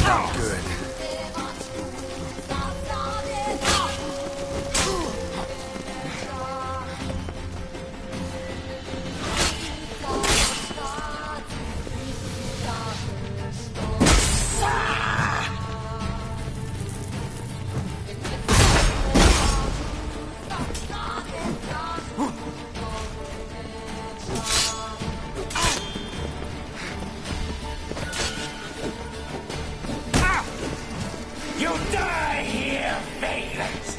Not good. You'll die here, failures!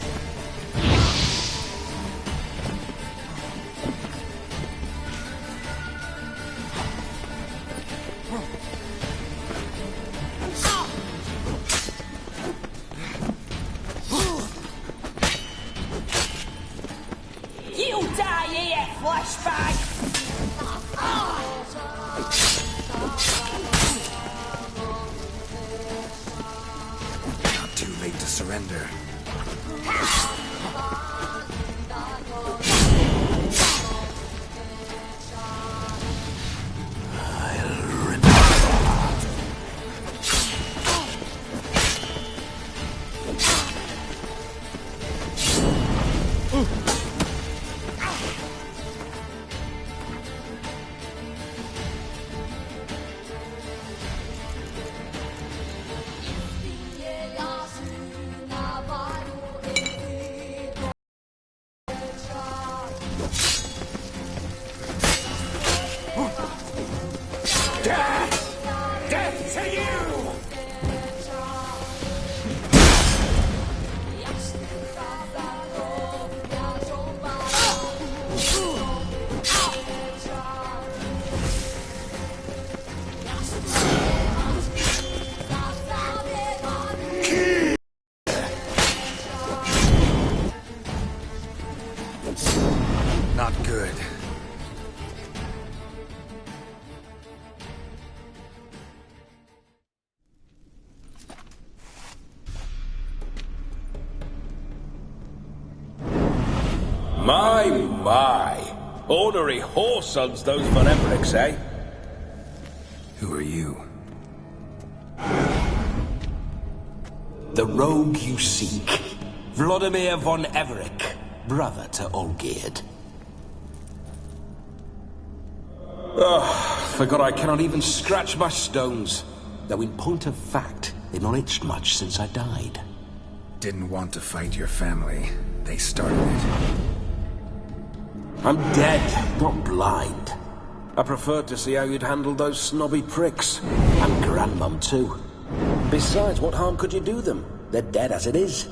You die here, flashbang! Not too late to surrender. Death to you! Not good. My. Ornery whoresuns those Von Evericks, eh? Who are you? The rogue you seek. Vladimir von Everec, brother to Olgierd. Forgot I cannot even scratch my stones. Though in point of fact, they've not itched much since I died. Didn't want to fight your family. They started it. I'm dead, not blind. I preferred to see how you'd handle those snobby pricks. And Grandmum, too. Besides, what harm could you do them? They're dead as it is.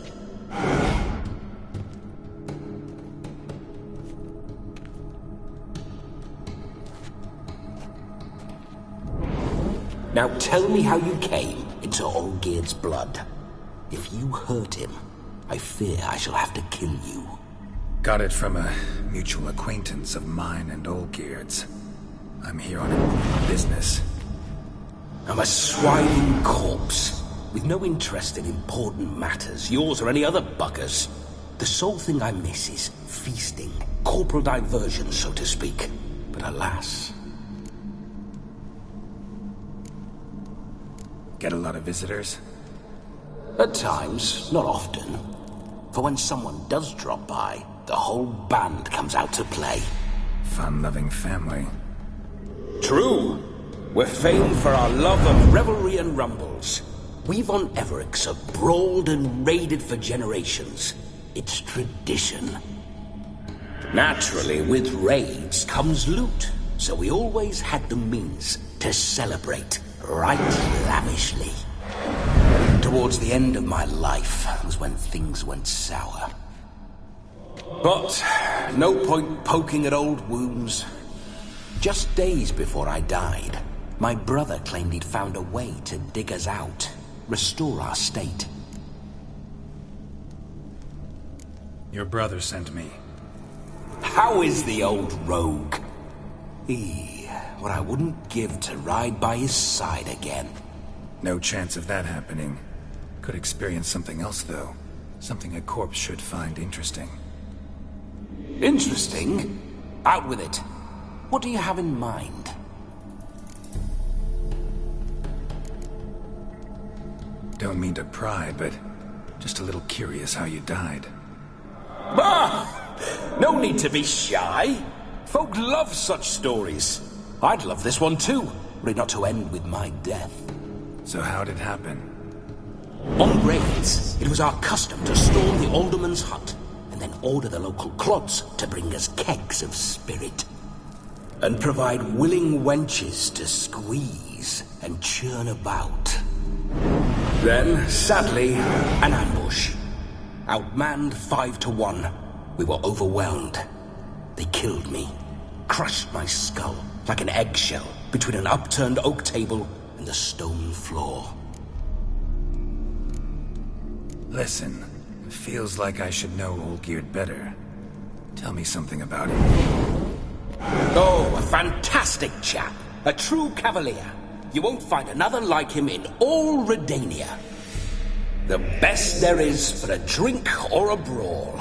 Now tell me how you came into Olgierd's blood. If you hurt him, I fear I shall have to kill you. Got it from a mutual acquaintance of mine and Olgierd's. I'm here on important business. I'm a swine corpse, with no interest in important matters, yours or any other buggers. The sole thing I miss is feasting, corporal diversion, so to speak. But alas... Get a lot of visitors? At times, not often. For when someone does drop by, the whole band comes out to play. Fun-loving family. True. We're famed for our love of revelry and rumbles. We Von Evericks have brawled and raided for generations. It's tradition. Naturally, with raids comes loot, so we always had the means to celebrate right lavishly. Towards the end of my life was when things went sour. But no point poking at old wounds. Just days before I died, my brother claimed he'd found a way to dig us out, restore our state. Your brother sent me. How is the old rogue? What I wouldn't give to ride by his side again. No chance of that happening. Could experience something else, though. Something a corpse should find interesting. Interesting? Out with it. What do you have in mind? don't mean to pry, but just a little curious how you died. No need to be shy. Folk love such stories. I'd love this one too, were it not to end with my death. So how'd it happen? On raids, it was our custom to storm the alderman's hut, and then order the local clods to bring us kegs of spirit. And provide willing wenches to squeeze and churn about. Then, sadly, an ambush. Outmanned 5 to 1. We were overwhelmed. They killed me, crushed my skull like an eggshell between an upturned oak table and the stone floor. Listen, it feels like I should know Olgierd better. Tell me something about him. Oh, a fantastic chap. A true cavalier. You won't find another like him in all Redania. The best there is for a drink or a brawl.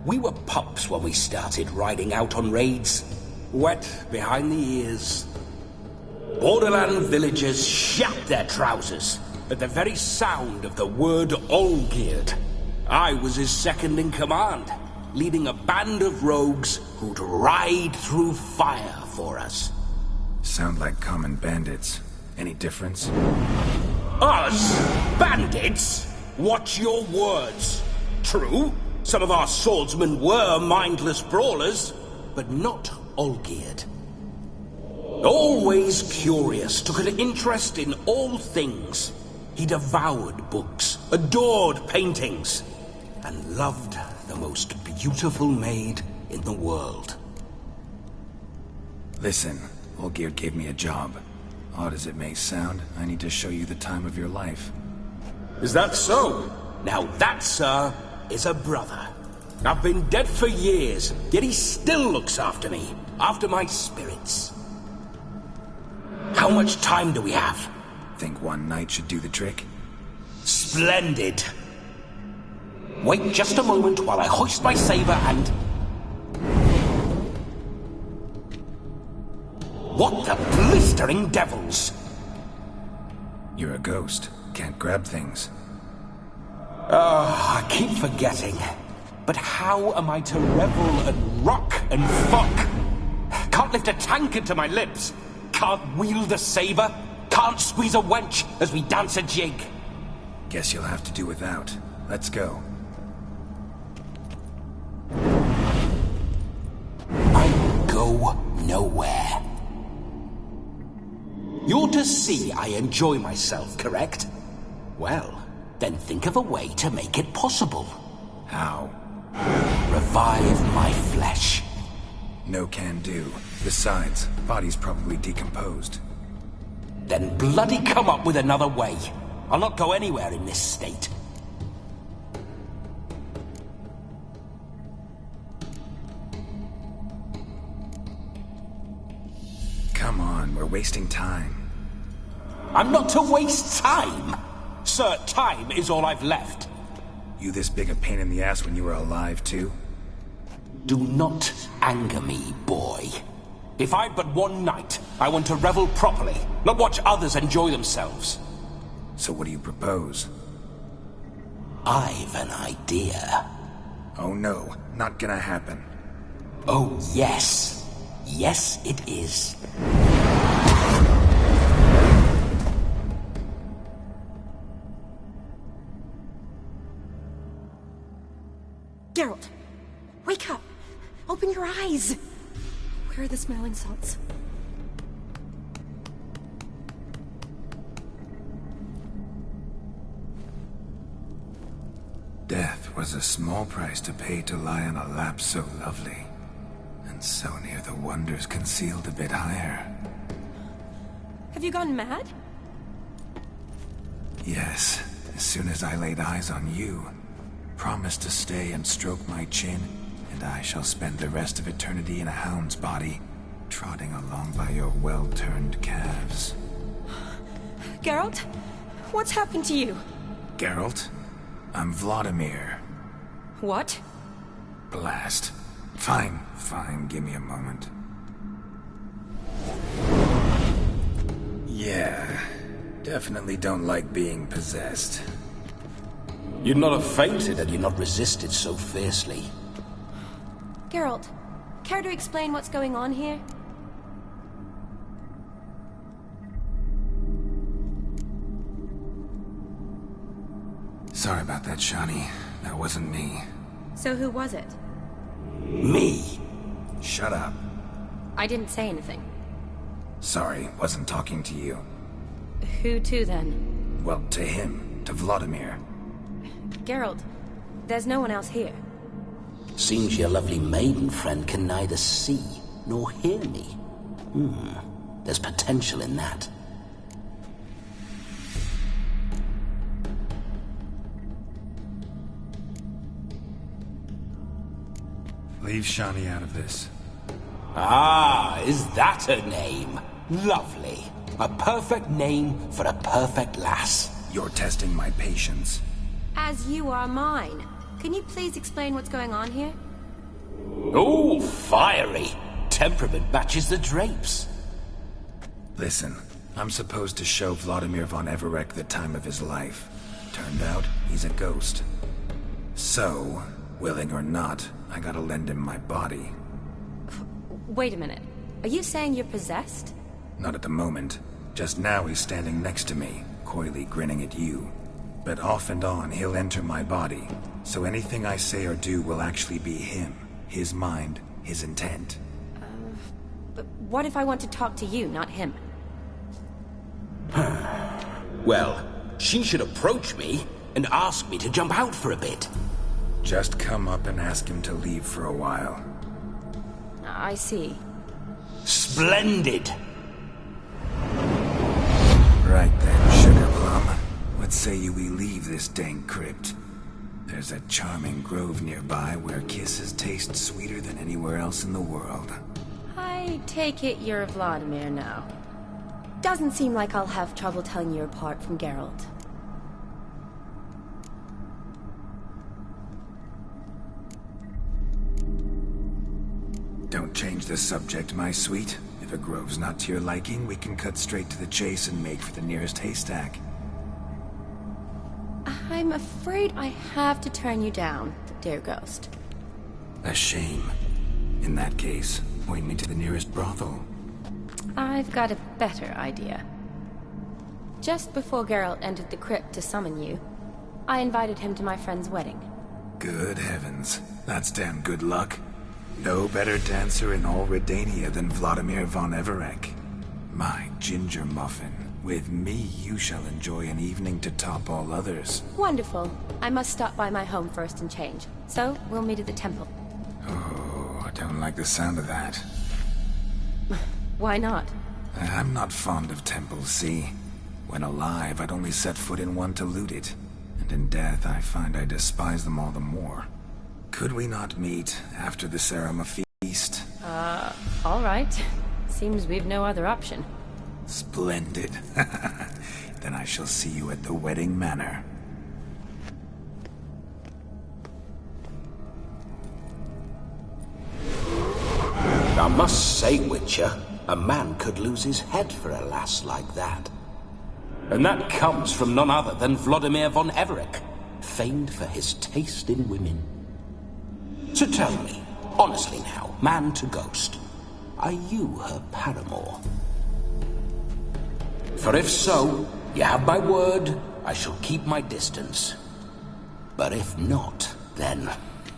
We were pups when we started riding out on raids. Wet behind the ears. Borderland villagers shat their trousers at the very sound of the word Olgierd. I was his second in command, leading a band of rogues who'd ride through fire for us. Sound like common bandits. Any difference? Us? Bandits? Watch your words. True, some of our swordsmen were mindless brawlers, but not Olgierd. Always curious, took an interest in all things. He devoured books, adored paintings, and loved the most beautiful maid in the world. Listen, Olgierd gave me a job. Odd as it may sound, I need to show you the time of your life. Is that so? Now that, sir, is a brother. I've been dead for years, yet he still looks after me, after my spirits. How much time do we have? Think one night should do the trick? Splendid. Wait just a moment while I hoist my saber and... What the blistering devils? You're a ghost. Can't grab things. I keep forgetting. But how am I to revel and rock and fuck? Can't lift a tankard to my lips. Can't wield a saber. Can't squeeze a wench as we dance a jig. Guess you'll have to do without. Let's go. I go nowhere. You're to see I enjoy myself, correct? Well, then think of a way to make it possible. How? Revive my flesh. No can do. Besides, body's probably decomposed. Then bloody come up with another way. I'll not go anywhere in this state. Come on, we're wasting time. I'm not to waste time. Sir, time is all I've left. You this big a pain in the ass when you were alive, too? Do not anger me, boy. If I'd but one night, I want to revel properly, not watch others enjoy themselves. So what do you propose? I've an idea. Oh no, not gonna happen. Oh, yes. Yes, it is. Geralt, wake up. Open your eyes. Where are the smelling salts? Death was a small price to pay to lie on a lap so lovely, and so near the wonders concealed a bit higher. Have you gone mad? Yes, as soon as I laid eyes on you, promised to stay and stroke my chin, and I shall spend the rest of eternity in a hound's body, trotting along by your well-turned calves. Geralt, what's happened to you? Geralt? I'm Vladimir. What? Blast. Fine, give me a moment. Yeah, definitely don't like being possessed. You'd not have fainted had you not resisted so fiercely. Geralt, care to explain what's going on here? Sorry about that, Shani. That wasn't me. So who was it? Me? Shut up. I didn't say anything. Sorry, wasn't talking to you. Who to then? Well, to him. To Vladimir. Geralt, there's no one else here. Seems your lovely maiden friend can neither see nor hear me. There's potential in that. Leave Shani out of this. Ah, is that her name? Lovely. A perfect name for a perfect lass. You're testing my patience. As you are mine. Can you please explain what's going on here? Oh, fiery. Temperament matches the drapes. Listen, I'm supposed to show Vladimir von Everec the time of his life. Turned out, he's a ghost. So, willing or not, I gotta lend him my body. Wait a minute. Are you saying you're possessed? Not at the moment. Just now he's standing next to me, coyly grinning at you. But off and on, he'll enter my body. So anything I say or do will actually be him. His mind, his intent. But what if I want to talk to you, not him? Well, she should approach me and ask me to jump out for a bit. Just come up and ask him to leave for a while. I see. Splendid! Right then, Sugar Plum. What say you we leave this dank crypt? There's a charming grove nearby where kisses taste sweeter than anywhere else in the world. I take it you're Vladimir now. Doesn't seem like I'll have trouble telling you apart from Geralt. Don't change the subject, my sweet. If a grove's not to your liking, we can cut straight to the chase and make for the nearest haystack. I'm afraid I have to turn you down, dear ghost. A shame. In that case, point me to the nearest brothel. I've got a better idea. Just before Geralt entered the crypt to summon you, I invited him to my friend's wedding. Good heavens. That's damn good luck. No better dancer in all Redania than Vladimir von Everec. My ginger muffin. With me, you shall enjoy an evening to top all others. Wonderful. I must stop by my home first and change. So, we'll meet at the temple. Oh, I don't like the sound of that. Why not? I'm not fond of temples, see? When alive, I'd only set foot in one to loot it. And in death, I find I despise them all the more. Could we not meet after the ceremony feast? All right. Seems we've no other option. Splendid. Then I shall see you at the wedding manor. I must say, Witcher, a man could lose his head for a lass like that. And that comes from none other than Vladimir von Everec, famed for his taste in women. So tell me, honestly now, man to ghost, are you her paramour? For if so, you have my word, I shall keep my distance. But if not, then...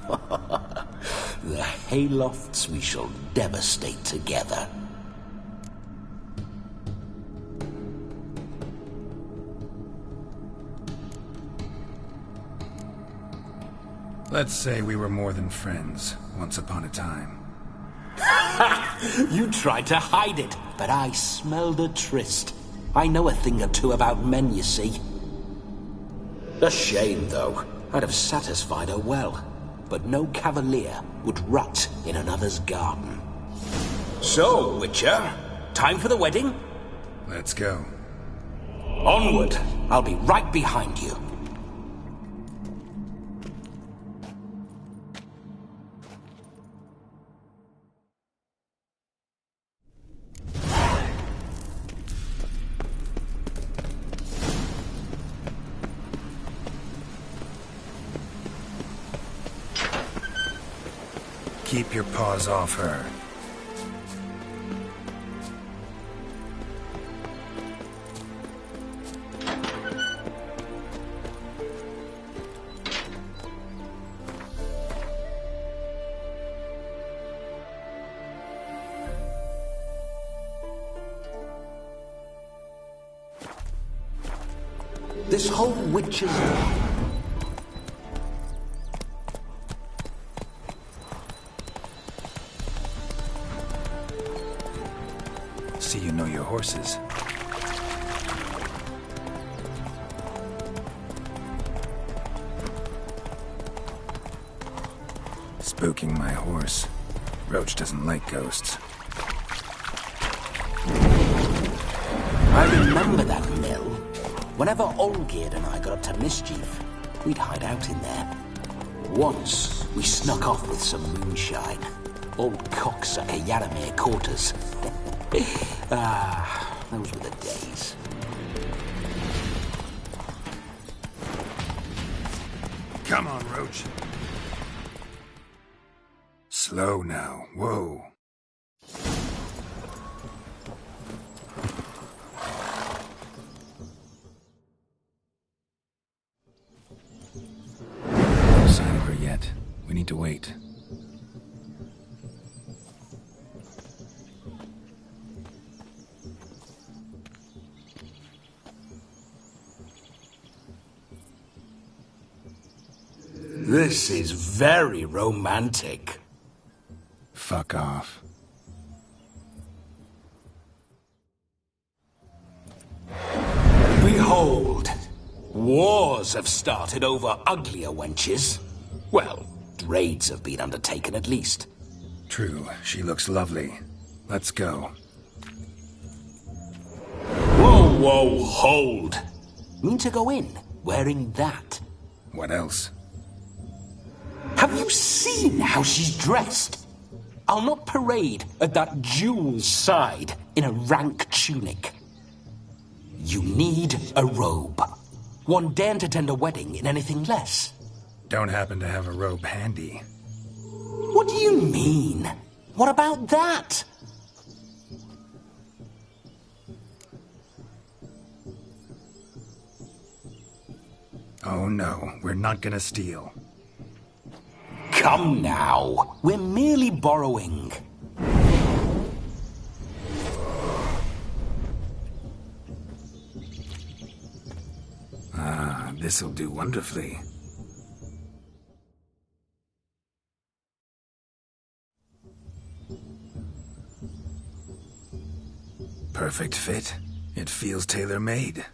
the haylofts we shall devastate together. Let's say we were more than friends, once upon a time. You tried to hide it, but I smelled a tryst. I know a thing or two about men, you see. A shame, though. I'd have satisfied her well. But no cavalier would rot in another's garden. So, Witcher, time for the wedding? Let's go. Onward! I'll be right behind you. Keep your paws off her. This whole witch's... See you know your horses. Spooking my horse. Roach doesn't like ghosts. I remember that mill. Whenever Olgerd and I got up to mischief, we'd hide out in there. Once, we snuck off with some moonshine. Old cocksucker Yaramir caught us. Those were the days. Come on, Roach. Slow now. Whoa. No sign of her yet. We need to wait. This is very romantic. Fuck off. Behold, wars have started over uglier wenches. Well, raids have been undertaken at least. True, she looks lovely. Let's go. Whoa, whoa, hold. Mean to go in, wearing that? What else? Have you seen how she's dressed? I'll not parade at that jewel's side in a rank tunic. You need a robe. One daren't attend a wedding in anything less. Don't happen to have a robe handy. What do you mean? What about that? Oh no, we're not gonna steal. Come now. We're merely borrowing. Ah, this'll do wonderfully. Perfect fit. It feels tailor-made.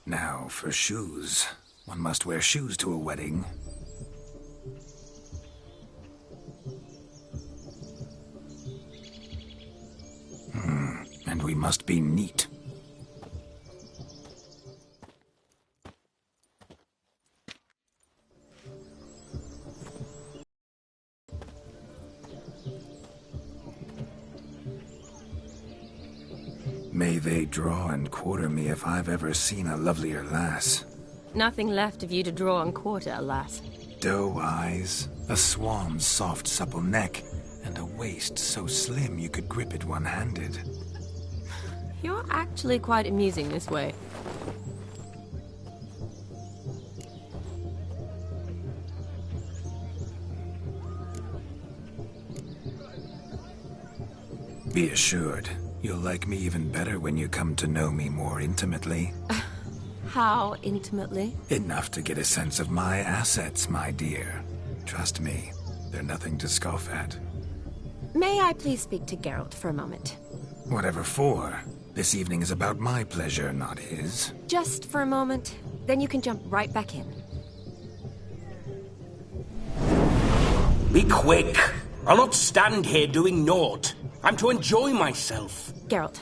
Now for shoes. One must wear shoes to a wedding. And we must be neat. May they draw and quarter me if I've ever seen a lovelier lass. Nothing left of you to draw and quarter, alas. Doe eyes, a swan's soft supple neck, and a waist so slim you could grip it one-handed. You're actually quite amusing this way. Be assured, you'll like me even better when you come to know me more intimately. How intimately? Enough to get a sense of my assets, my dear. Trust me, they're nothing to scoff at. May I please speak to Geralt for a moment? Whatever for. This evening is about my pleasure, not his. Just for a moment, then you can jump right back in. Be quick. I'll not stand here doing naught. I'm to enjoy myself. Geralt,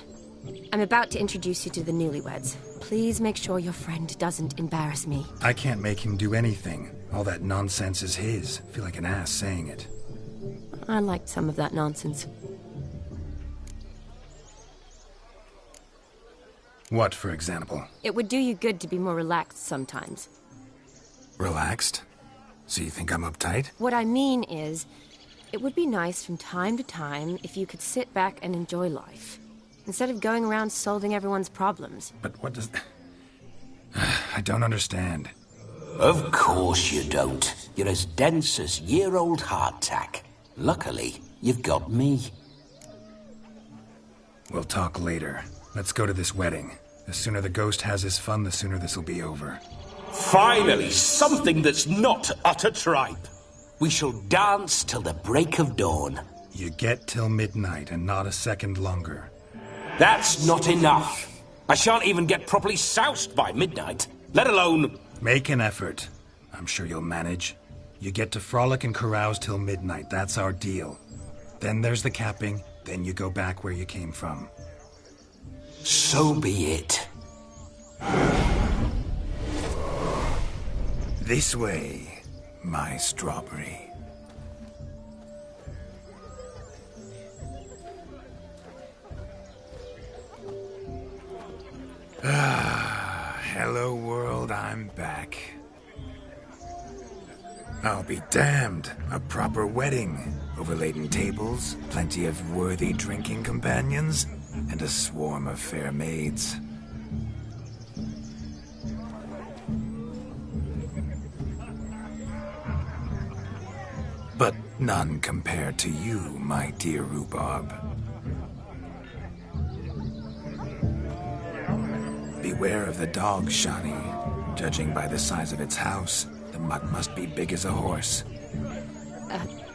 I'm about to introduce you to the newlyweds. Please make sure your friend doesn't embarrass me. I can't make him do anything. All that nonsense is his. I feel like an ass saying it. I liked some of that nonsense. What, for example? It would do you good to be more relaxed sometimes. Relaxed? So you think I'm uptight? What I mean is, it would be nice from time to time if you could sit back and enjoy life, instead of going around solving everyone's problems. But what does... I don't understand. Of course you don't. You're as dense as year-old hardtack. Luckily, you've got me. We'll talk later. Let's go to this wedding. The sooner the ghost has his fun, the sooner this'll be over. Finally, something that's not utter tripe. We shall dance till the break of dawn. You get till midnight and not a second longer. That's not enough. I shan't even get properly soused by midnight, let alone... Make an effort. I'm sure you'll manage. You get to frolic and carouse till midnight. That's our deal. Then there's the capping. Then you go back where you came from. So be it. This way, my strawberry. Hello world, I'm back. I'll be damned. A proper wedding. Overladen tables, plenty of worthy drinking companions, and a swarm of fair maids. But none compared to you, my dear rhubarb. Beware of the dog, Shani. Judging by the size of its house, the mutt must be big as a horse.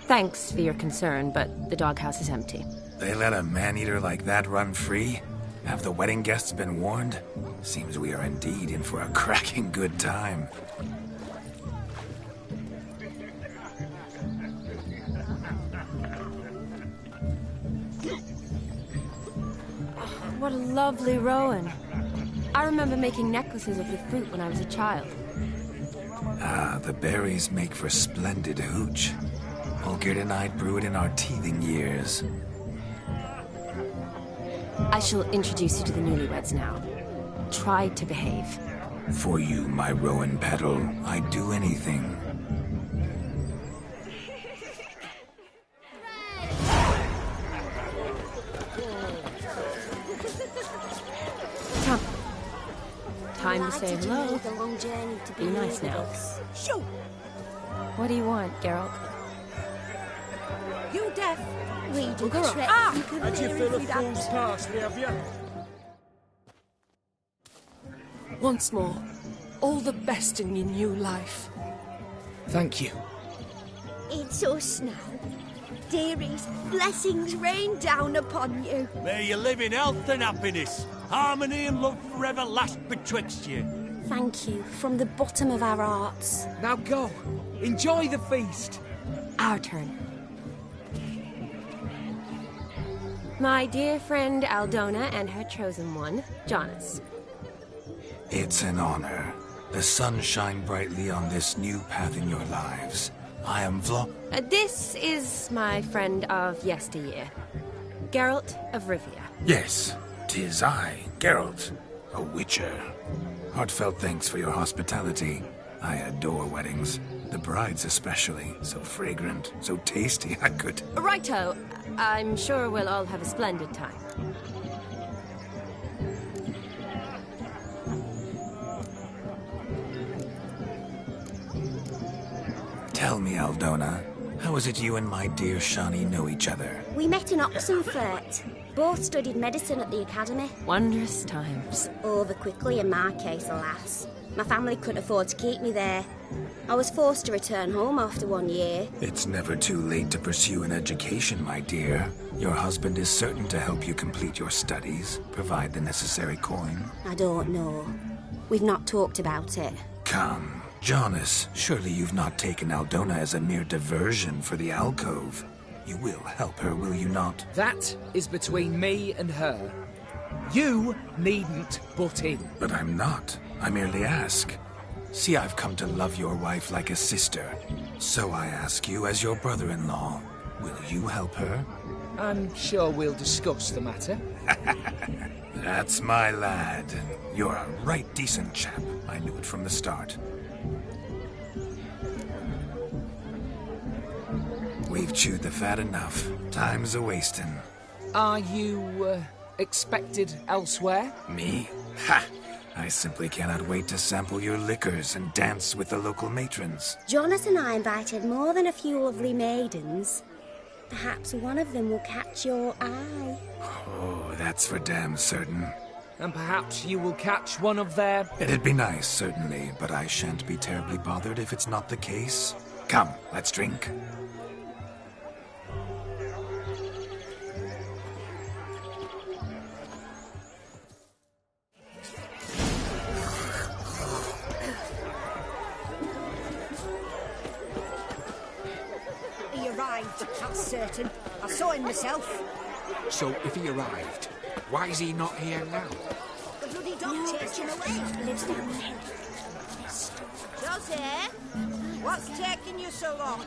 Thanks for your concern, but the doghouse is empty. They let a man-eater like that run free? Have the wedding guests been warned? Seems we are indeed in for a cracking good time. What a lovely rowan. I remember making necklaces of the fruit when I was a child. Ah, the berries make for splendid hooch. Olgerd and I brew it in our teething years. I shall introduce you to the newlyweds now. Try to behave. For you, my rowan petal, I'd do anything. Come. Time to say hello. Be nice now. What do you want, Geralt? You deaf? We do the trick. How'd you fill a fool's parsley, have you? Once more, all the best in your new life. Thank you. It's us now. Dearies, blessings rain down upon you. May you live in health and happiness. Harmony and love forever last betwixt you. Thank you from the bottom of our hearts. Now go. Enjoy the feast. Our turn. My dear friend Aldona and her chosen one, Jonas. It's an honor. The sun shine brightly on this new path in your lives. I am This is my friend of yesteryear, Geralt of Rivia. Yes, 'tis I, Geralt, a witcher. Heartfelt thanks for your hospitality. I adore weddings. The brides especially. So fragrant, so tasty, I could... Righto. I'm sure we'll all have a splendid time. Tell me, Aldona, how is it you and my dear Shani know each other? We met in Oxenfurt. Both studied medicine at the academy. Wondrous times. Over quickly in my case, alas. My family couldn't afford to keep me there. I was forced to return home after 1 year. It's never too late to pursue an education, my dear. Your husband is certain to help you complete your studies, provide the necessary coin. I don't know. We've not talked about it. Come, Jonas, surely you've not taken Aldona as a mere diversion for the alcove. You will help her, will you not? That is between me and her. You needn't butt in. But I'm not. I merely ask. See, I've come to love your wife like a sister. So I ask you as your brother-in-law, will you help her? I'm sure we'll discuss the matter. That's my lad. You're a right decent chap. I knew it from the start. We've chewed the fat enough. Time's a-wasting. Are you, expected elsewhere? Me? Ha! I simply cannot wait to sample your liquors and dance with the local matrons. Jonas and I invited more than a few lovely maidens. Perhaps one of them will catch your eye. Oh, that's for damn certain. And perhaps you will catch one of their... It'd be nice, certainly, but I shan't be terribly bothered if it's not the case. Come, let's drink. He arrived, that's certain. I saw him myself. So, if he arrived, why is he not here now? The bloody dog chased him away. Lives down there. Josie, what's taking you so long?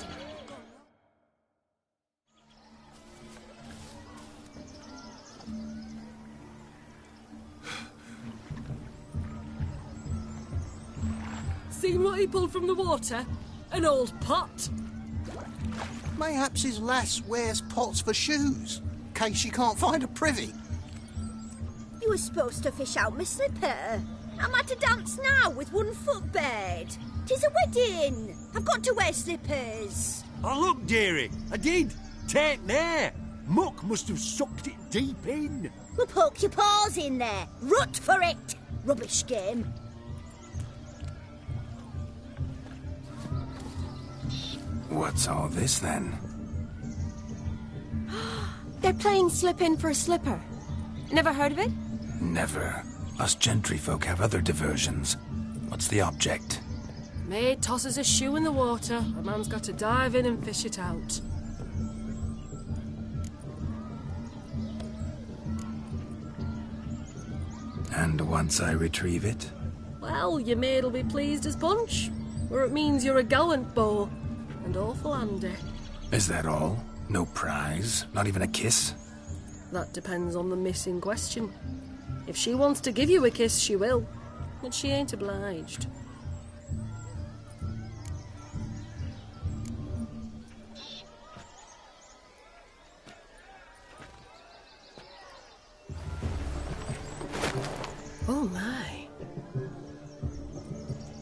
Seen what he pulled from the water? An old pot. Mayhaps his lass wears pots for shoes, in case she can't find a privy. You were supposed to fish out my slipper. Am I to dance now with one foot bared? 'Tis a wedding. I've got to wear slippers. Oh, look, dearie, I did. Take there. Muck must have sucked it deep in. Well, poke your paws in there. Rut for it. Rubbish game. What's all this, then? They're playing slip in for a slipper. Never heard of it? Never. Us gentry folk have other diversions. What's the object? Maid tosses a shoe in the water. A man's got to dive in and fish it out. And once I retrieve it? Well, your maid'll be pleased as punch. Or it means you're a gallant beau. And awful handy. Is that all? No prize? Not even a kiss? That depends on the miss in question. If she wants to give you a kiss, she will. But she ain't obliged. Oh my.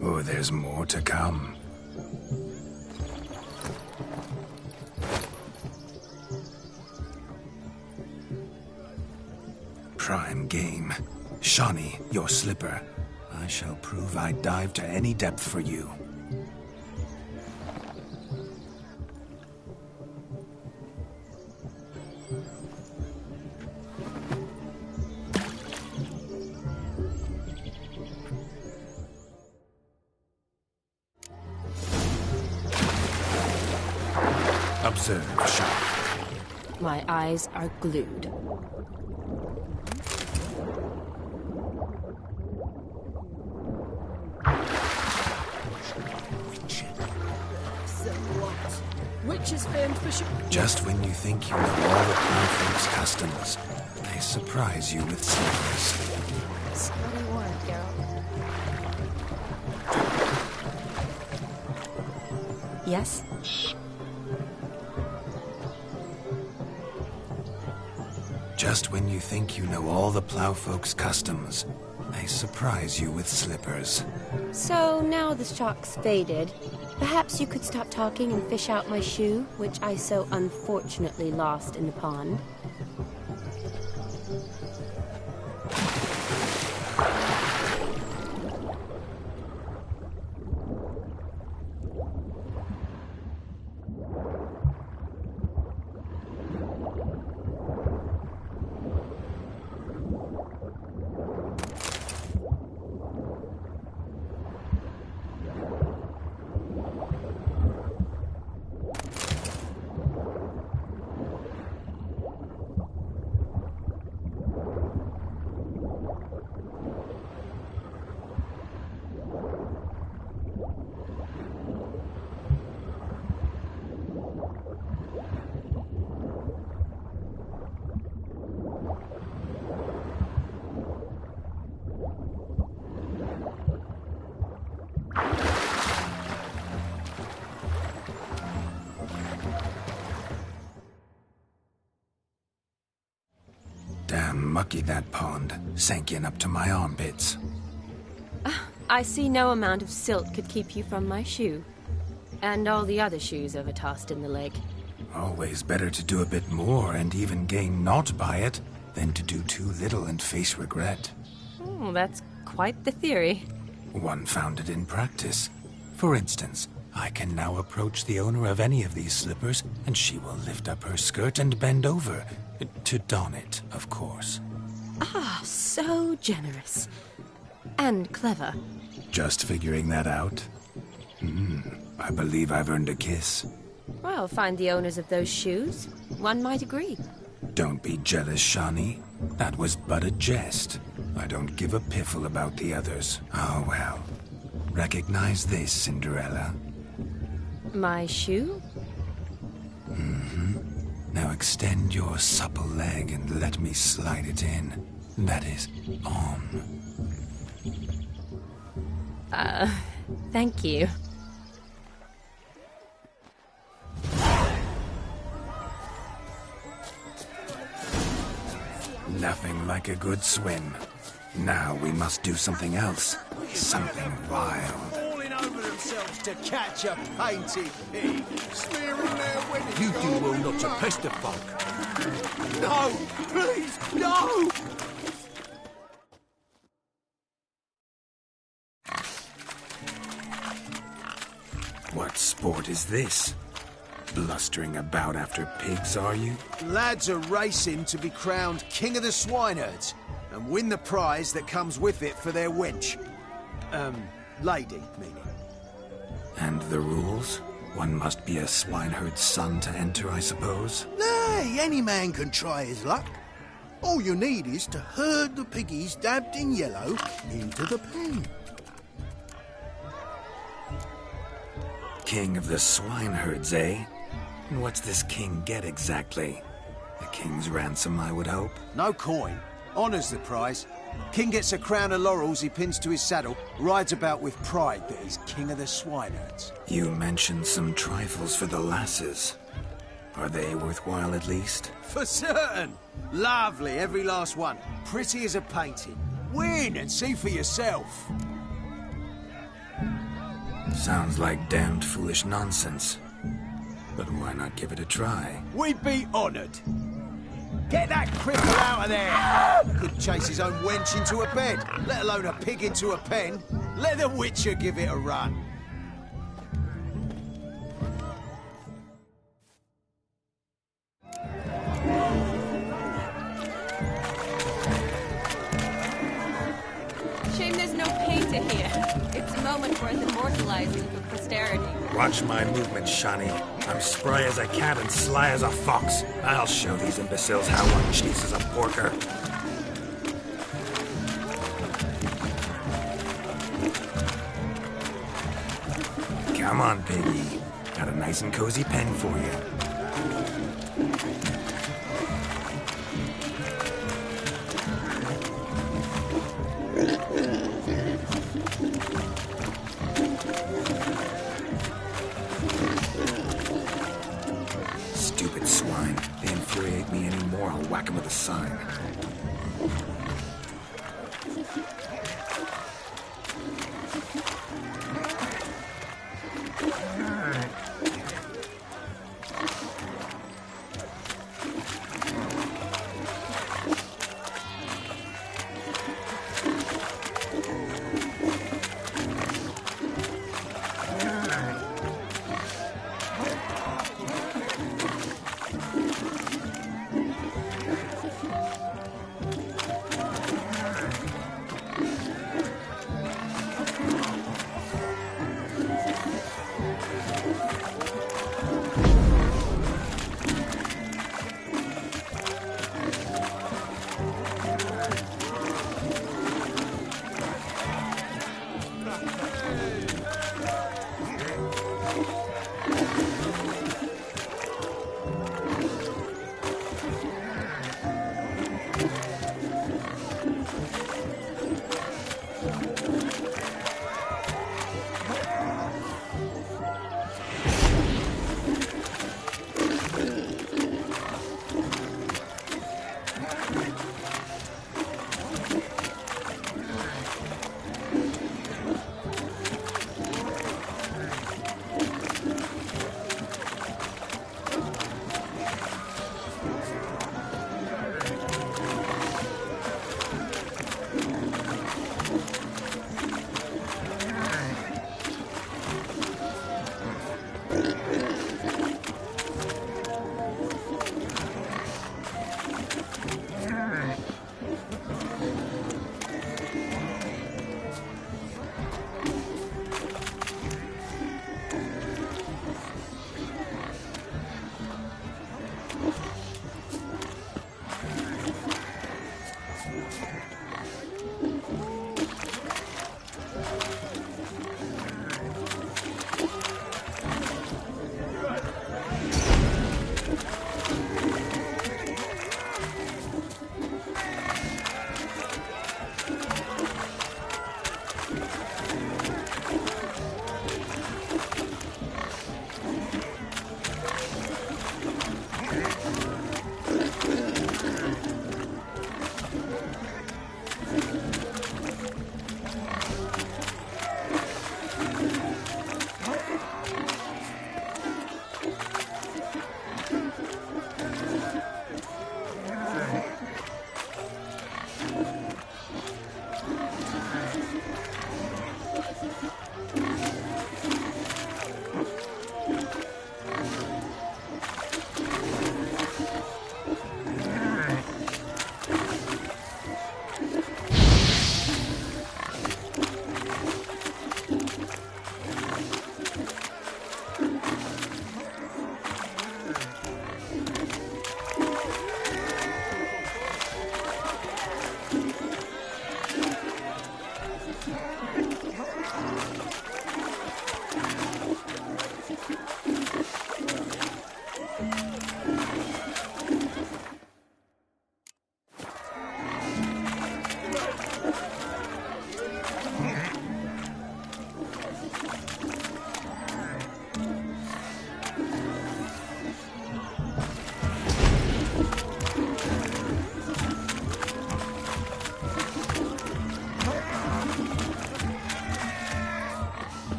Oh, there's more to come. Prime game. Shawnee, your slipper. I shall prove I'd dive to any depth for you. Observe, Shawnee. My eyes are glued. Which is famed for Just when you think you know all the Plow-folk's customs, they surprise you with slippers. What do you want, Geralt? Yes? Just when you think you know all the Plow-folk's customs, they surprise you with slippers. So now the shock's faded. Perhaps you could stop talking and fish out my shoe, which I so unfortunately lost in the pond. mucky, that pond. Sank in up to my armpits. I see no amount of silt could keep you from my shoe. And all the other shoes overtossed in the lake. Always better to do a bit more and even gain naught by it than to do too little and face regret. Oh, that's quite the theory. One founded in practice. For instance, I can now approach the owner of any of these slippers, and she will lift up her skirt and bend over. To don it, of course. Ah, so generous. And clever. Just figuring that out? I believe I've earned a kiss. Well, find the owners of those shoes. One might agree. Don't be jealous, Shawnee. That was but a jest. I don't give a piffle about the others. Oh, well. Recognize this, Cinderella. My shoe? Now extend your supple leg and let me slide it in. That is, on. Thank you. Nothing like a good swim. Now we must do something else. Something wild. Falling over themselves to catch a painted pig. Smearing their wedding. You do well not to pester folk. No! Please, no! What sport is this? Blustering about after pigs, are you? Lads are racing to be crowned King of the Swineherds and win the prize that comes with it for their wench. Lady, meaning. And the rules? One must be a swineherd's son to enter, I suppose? Nay, any man can try his luck. All you need is to herd the piggies dabbed in yellow into the pen. King of the swineherds, eh? And what's this king get exactly? A king's ransom, I would hope? No coin. Honours the prize. King gets a crown of laurels he pins to his saddle, rides about with pride that he's King of the Swineherds. You mentioned some trifles for the lasses. Are they worthwhile at least? For certain! Lovely, every last one. Pretty as a painting. Win and see for yourself. Sounds like damned foolish nonsense. But why not give it a try? We'd be honoured. Get that cripple out of there! Could chase his own wench into a bed, let alone a pig into a pen. Let the Witcher give it a run. Shame there's no painter here. It's a moment worth immortalizing for posterity. Watch my movements, Shawnee. I'm spry as a cat and sly as a fox. I'll show these imbeciles how one chases a porker. Come on, piggy. Got a nice and cozy pen for you. Stupid swine. They infuriate me anymore. I'll whack them with a sign.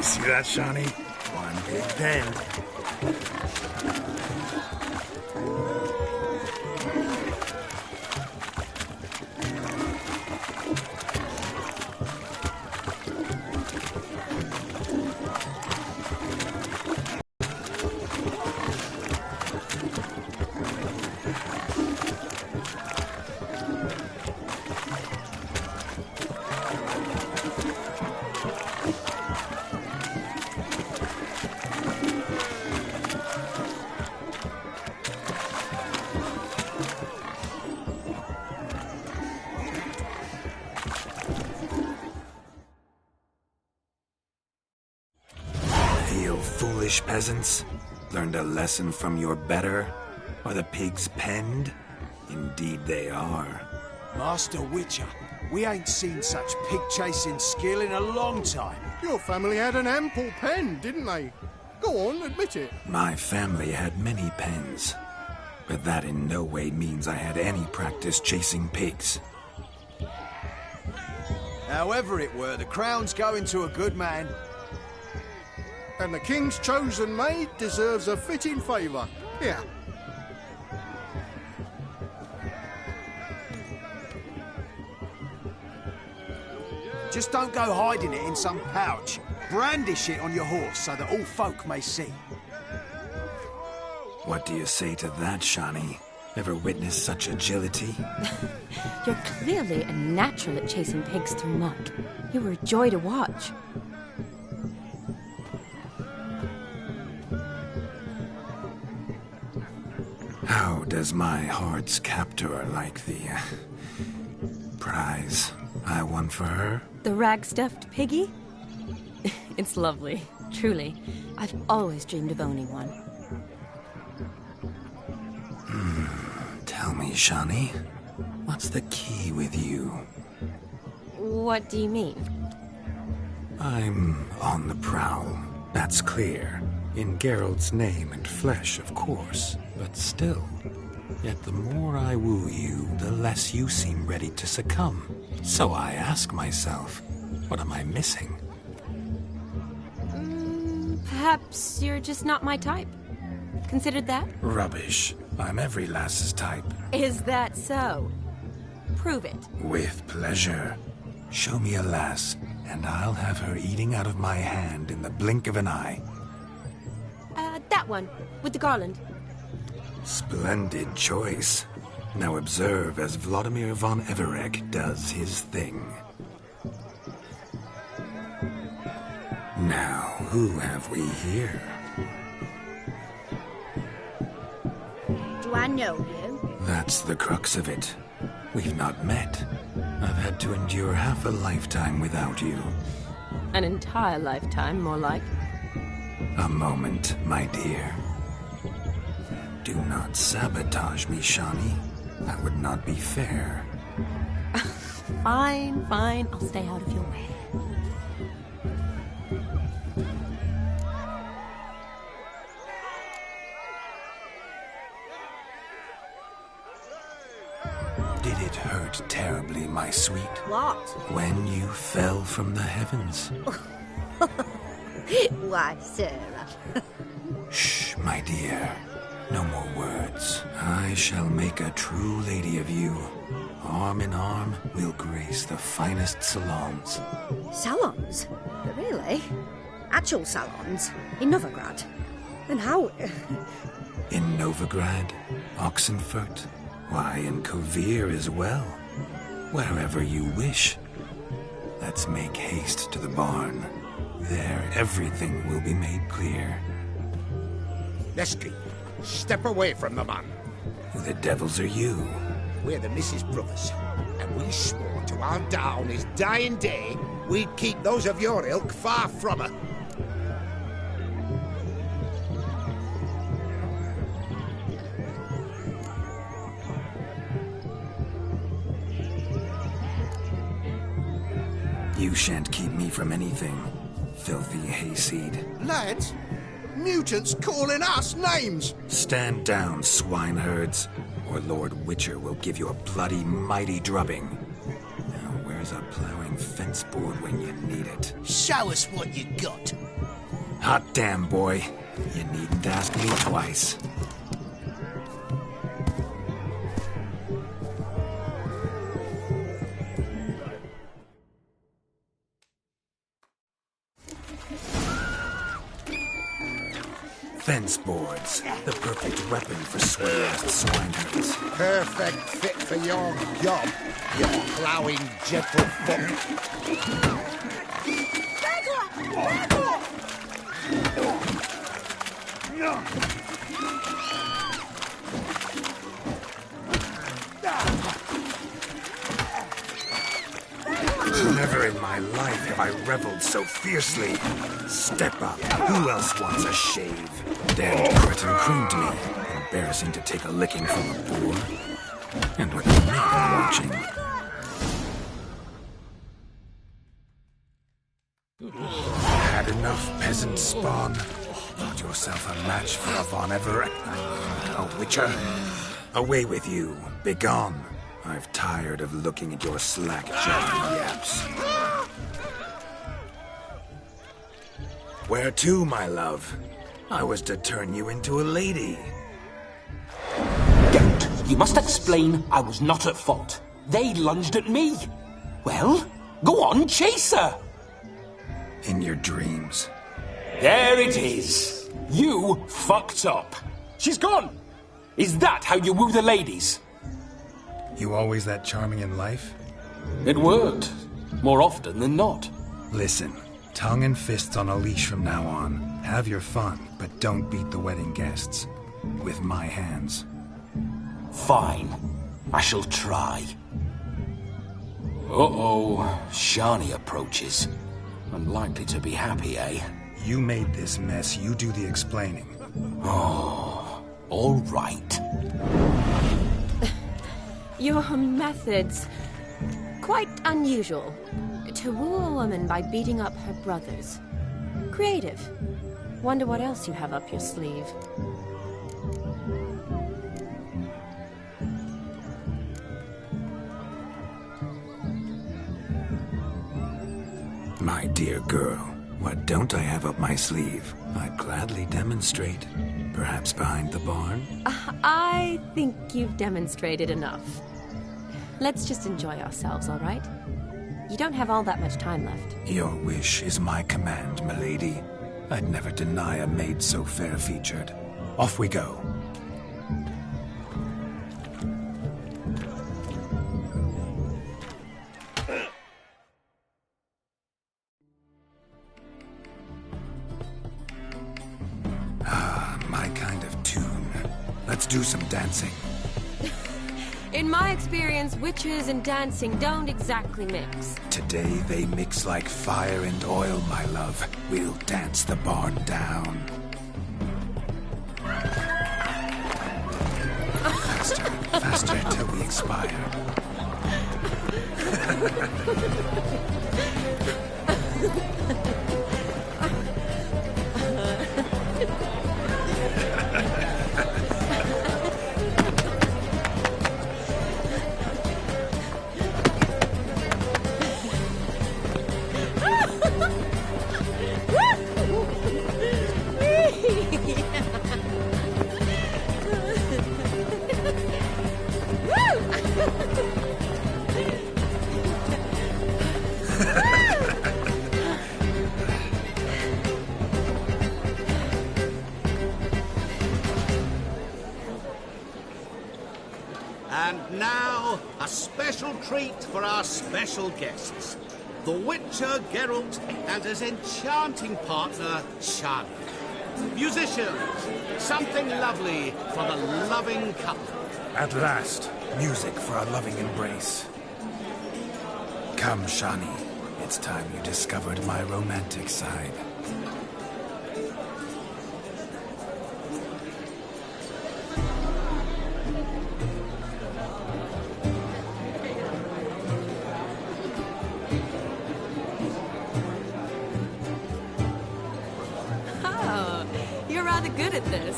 See that, Shawnee? One big pen. Foolish peasants, learned a lesson from your better? Are the pigs penned? Indeed they are. Master Witcher, we ain't seen such pig-chasing skill in a long time. Your family had an ample pen, didn't they? Go on, admit it. My family had many pens, but that in no way means I had any practice chasing pigs. However it were, the crown's going to a good man. And the king's chosen maid deserves a fitting favour. Here. Just don't go hiding it in some pouch. Brandish it on your horse so that all folk may see. What do you say to that, Shawnee? Ever witnessed such agility? You're clearly a natural at chasing pigs through muck. You were a joy to watch. How does my heart's captor like the prize I won for her? The rag-stuffed piggy? It's lovely, truly. I've always dreamed of owning one. Tell me, Shawnee, what's the key with you? What do you mean? I'm on the prowl, that's clear. In Geralt's name and flesh, of course. But still, yet the more I woo you, the less you seem ready to succumb. So I ask myself, what am I missing? Perhaps you're just not my type. Considered that? Rubbish. I'm every lass's type. Is that so? Prove it. With pleasure. Show me a lass, and I'll have her eating out of my hand in the blink of an eye. That one, with the garland. Splendid choice. Now observe as Vladimir von Everegg does his thing. Now, who have we here? Do I know you? That's the crux of it. We've not met. I've had to endure half a lifetime without you. An entire lifetime, more like. A moment, my dear. Do not sabotage me, Shawnee. That would not be fair. Fine, fine. I'll stay out of your way. Did it hurt terribly, my sweet? What? When you fell from the heavens? Why, Sarah. Shh, my dear. No more words. I shall make a true lady of you. Arm in arm, we'll grace the finest salons. Salons? Really? Actual salons? In Novigrad? And how... In Novigrad, Oxenfurt, why, in Kovir as well. Wherever you wish. Let's make haste to the barn. There, everything will be made clear. Lesky, step away from the man. Who the devils are you? We're the Mrs. Brothers, and we swore to our down his dying day we'd keep those of your ilk far from her. You shan't keep me from anything, filthy hayseed. Lads, mutants calling us names. Stand down, swineherds, or Lord Witcher will give you a bloody mighty drubbing. Now, where's a plowing fence board when you need it? Show us what you got. Hot damn, boy. You needn't ask me twice. Fence boards. The perfect weapon for sweaty-assed swineherds. Perfect fit for your job, you ploughing gentlefolk. Never in my life have I reveled so fiercely. Step up. Who else wants a shave? Damned cretin creamed me. Embarrassing to take a licking from a boor. And with me watching. Had enough, peasant spawn? Thought yourself a match for a Von Everett? A witcher? Away with you. Begone. I've tired of looking at your slack-jawed yaps. Where to, my love? I was to turn you into a lady. Don't. You must explain I was not at fault. They lunged at me. Well, go on, chase her. In your dreams. There it is. You fucked up. She's gone. Is that how you woo the ladies? You always that charming in life? It worked. More often than not. Listen, tongue and fists on a leash from now on. Have your fun, but don't beat the wedding guests. With my hands. Fine. I shall try. Uh-oh. Shani approaches. Unlikely to be happy, eh? You made this mess. You do the explaining. Oh, all right. Your methods... quite unusual. To woo a woman by beating up her brothers. Creative. Wonder what else you have up your sleeve. My dear girl, what don't I have up my sleeve? I'd gladly demonstrate. Perhaps behind the barn? I think you've demonstrated enough. Let's just enjoy ourselves, all right? You don't have all that much time left. Your wish is my command, milady. I'd never deny a maid so fair-featured. Off we go. My kind of tune. Let's do some dancing. In my experience, witches and dancing don't exactly mix. Today they mix like fire and oil, my love. We'll dance the barn down. Faster, faster till we expire. And now, a special treat for our special guests. The Witcher Geralt and his enchanting partner, Shani. Musicians, something lovely for the loving couple. At last, music for a loving embrace. Come, Shani. It's time you discovered my romantic side. Oh, you're rather good at this.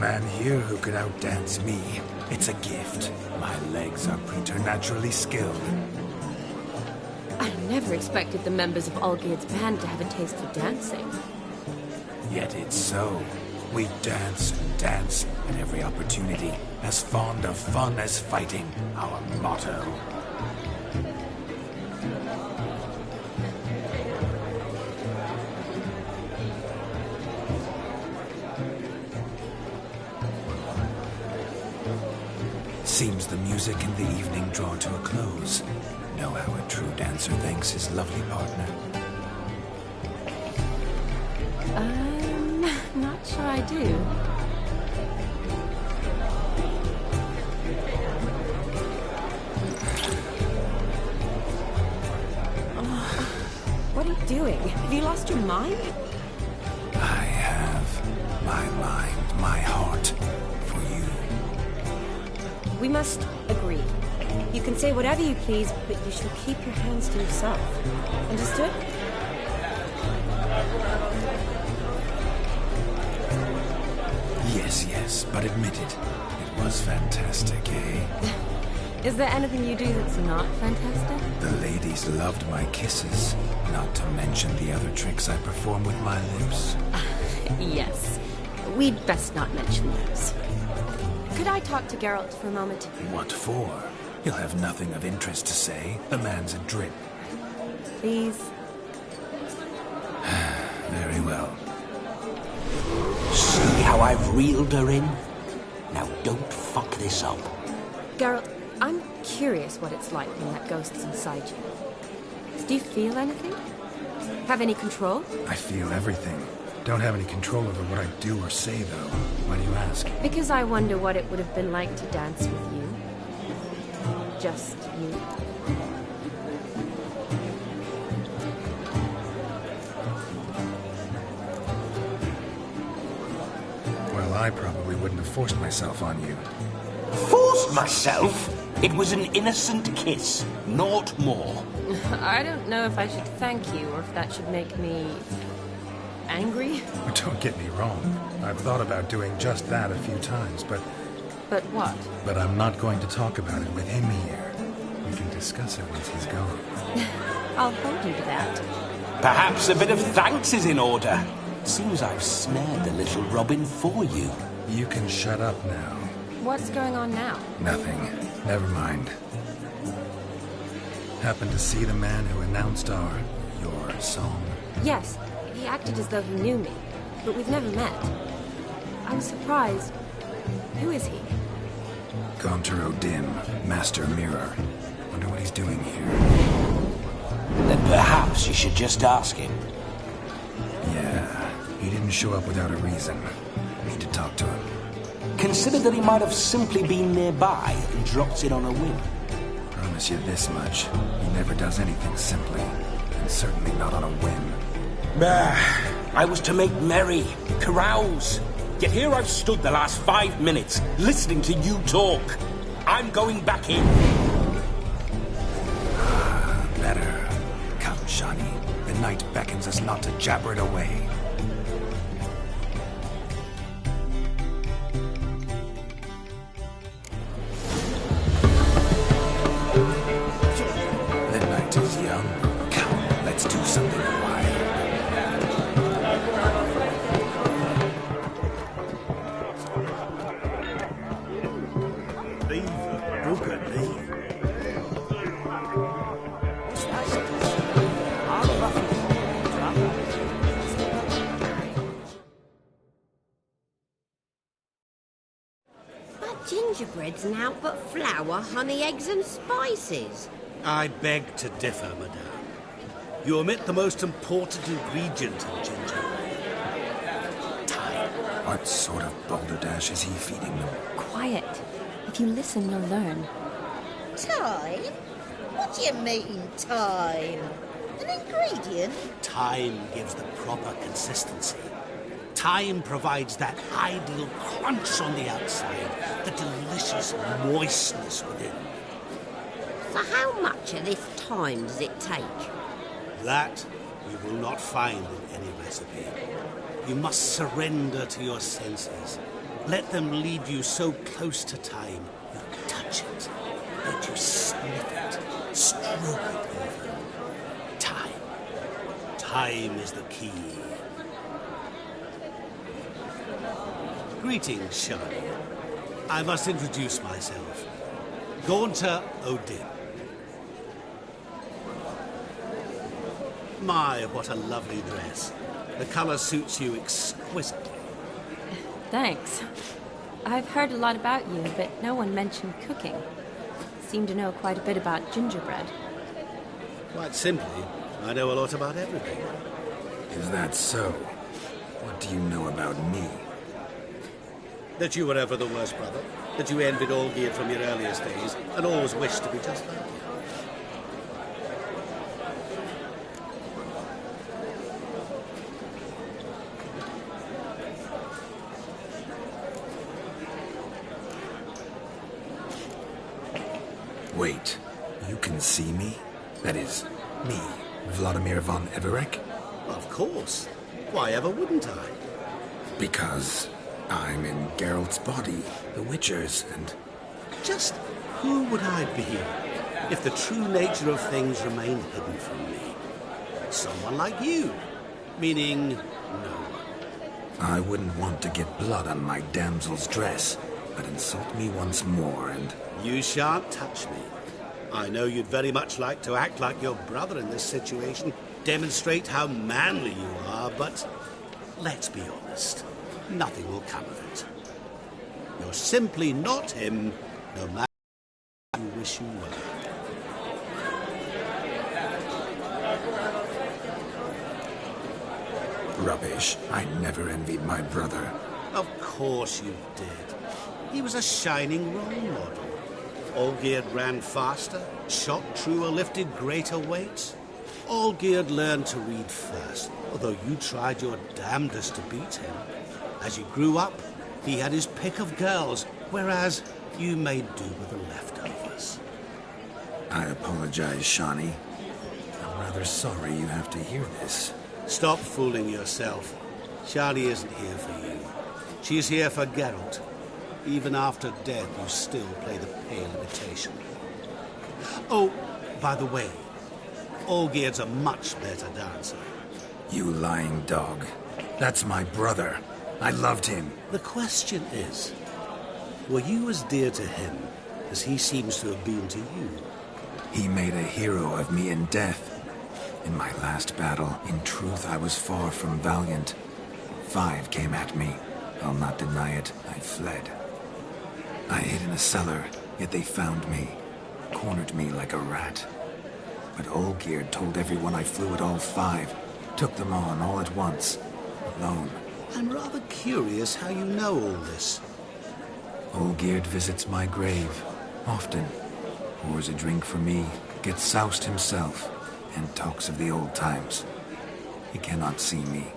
man here who could outdance me. It's a gift. My legs are preternaturally skilled. I never expected the members of Olgierd's band to have a taste for dancing. Yet it's so. We dance and dance at every opportunity. As fond of fun as fighting, our motto. Seems the music and the evening draw to a close. Know how a true dancer thanks his lovely partner. Not sure I do. What are you doing? Have you lost your mind? I have my mind, my heart for you. We must agree. You can say whatever you please, but you shall keep your hands to yourself. Understood? Yes, but admit it. It was fantastic, eh? Is there anything you do that's not fantastic? The ladies loved my kisses, not to mention the other tricks I perform with my lips. Yes. We'd best not mention those. Could I talk to Geralt for a moment? What for? He'll have nothing of interest to say. The man's a drip. Please? Very well. See how I've reeled her in? Now don't fuck this up. Geralt, I'm curious what it's like when that ghost's inside you. Do you feel anything? Have any control? I feel everything. Don't have any control over what I do or say, though. Why do you ask? Because I wonder what it would have been like to dance with you. Just you. Well, I probably wouldn't have forced myself on you. Forced myself? It was an innocent kiss, not more. I don't know if I should thank you or if that should make me angry. Don't get me wrong. I've thought about doing just that a few times, but... But what? But I'm not going to talk about it with him here. We can discuss it once he's gone. I'll hold you to that. Perhaps a bit of thanks is in order. Seems I've snared the little Robin for you. You can shut up now. What's going on now? Nothing. Never mind. Happened to see the man who announced your song? Yes. He acted as though he knew me, but we've never met. I was surprised. Who is he? Gaunter O'Dim, Master Mirror. Wonder what he's doing here. Then perhaps you should just ask him. Yeah, he didn't show up without a reason. Need to talk to him. Consider that he might have simply been nearby and dropped in on a whim. Promise you this much. He never does anything simply, and certainly not on a whim. I was to make merry, carouse. Yet here I've stood the last 5 minutes, listening to you talk. I'm going back in. Better. Come, Shani. The night beckons us not to jabber it away. The night is young. Come, let's do something wild. Gingerbread's naught but flour, honey, eggs and spices. I beg to differ, madame. You omit the most important ingredient in gingerbread. Time. What sort of balderdash is he feeding them? Quiet. If you listen, you'll learn. Time? What do you mean, time? An ingredient? Time gives the proper consistency. Time provides that ideal crunch on the outside, the delicious moistness within. So how much of this time does it take? That you will not find in any recipe. You must surrender to your senses. Let them lead you so close to time, you touch it. Let you sniff it, stroke it even. Time. Time is the key. Greetings, Shani. I must introduce myself. Gaunter Odin. My, what a lovely dress. The colour suits you exquisitely. Thanks. I've heard a lot about you, but no one mentioned cooking. Seem to know quite a bit about gingerbread. Quite simply, I know a lot about everything. Is that so? What do you know about me? That you were ever the worst brother. That you envied Olgierd from your earliest days and always wished to be just like him. Wait, you can see me? That is, me, Vladimir von Everek? Of course. Why ever wouldn't I? Because I'm in Geralt's body, the Witcher's, and... Just who would I be if the true nature of things remained hidden from me? Someone like you. Meaning, no one. I wouldn't want to get blood on my damsel's dress, but insult me once more and... You shan't touch me. I know you'd very much like to act like your brother in this situation, demonstrate how manly you are, but let's be honest, nothing will come of it. You're simply not him, no matter how you wish you were. Rubbish. I never envied my brother. Of course you did. He was a shining role model. Olgierd ran faster, shot truer, lifted greater weights. Olgierd learned to read first, although you tried your damnedest to beat him. As you grew up, he had his pick of girls, whereas you made do with the leftovers. I apologize, Shani. I'm rather sorry you have to hear this. Stop fooling yourself. Shani isn't here for you. She's here for Geralt. Even after death, you still play the pale imitation. Oh, by the way, Olgierd's a much better dancer. You lying dog. That's my brother. I loved him. The question is, were you as dear to him as he seems to have been to you? He made a hero of me in death. In my last battle, in truth, I was far from valiant. 5 came at me. I'll not deny it, I fled. I hid in a cellar, yet they found me, cornered me like a rat. But Olgierd told everyone I flew at all 5, took them on all at once, alone. I'm rather curious how you know all this. Olgierd visits my grave, often. Pours a drink for me, gets soused himself, and talks of the old times. He cannot see me,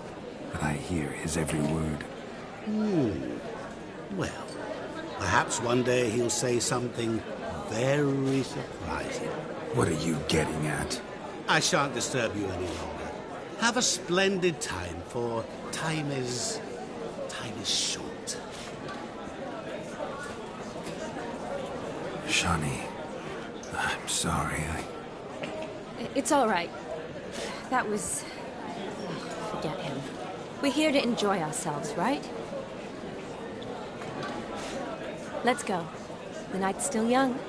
but I hear his every word. Well, perhaps one day he'll say something very surprising. What are you getting at? I shan't disturb you any longer. Have a splendid time, for time is short. Shani, I'm sorry, It's all right. That was... forget him. We're here to enjoy ourselves, right? Let's go. The night's still young.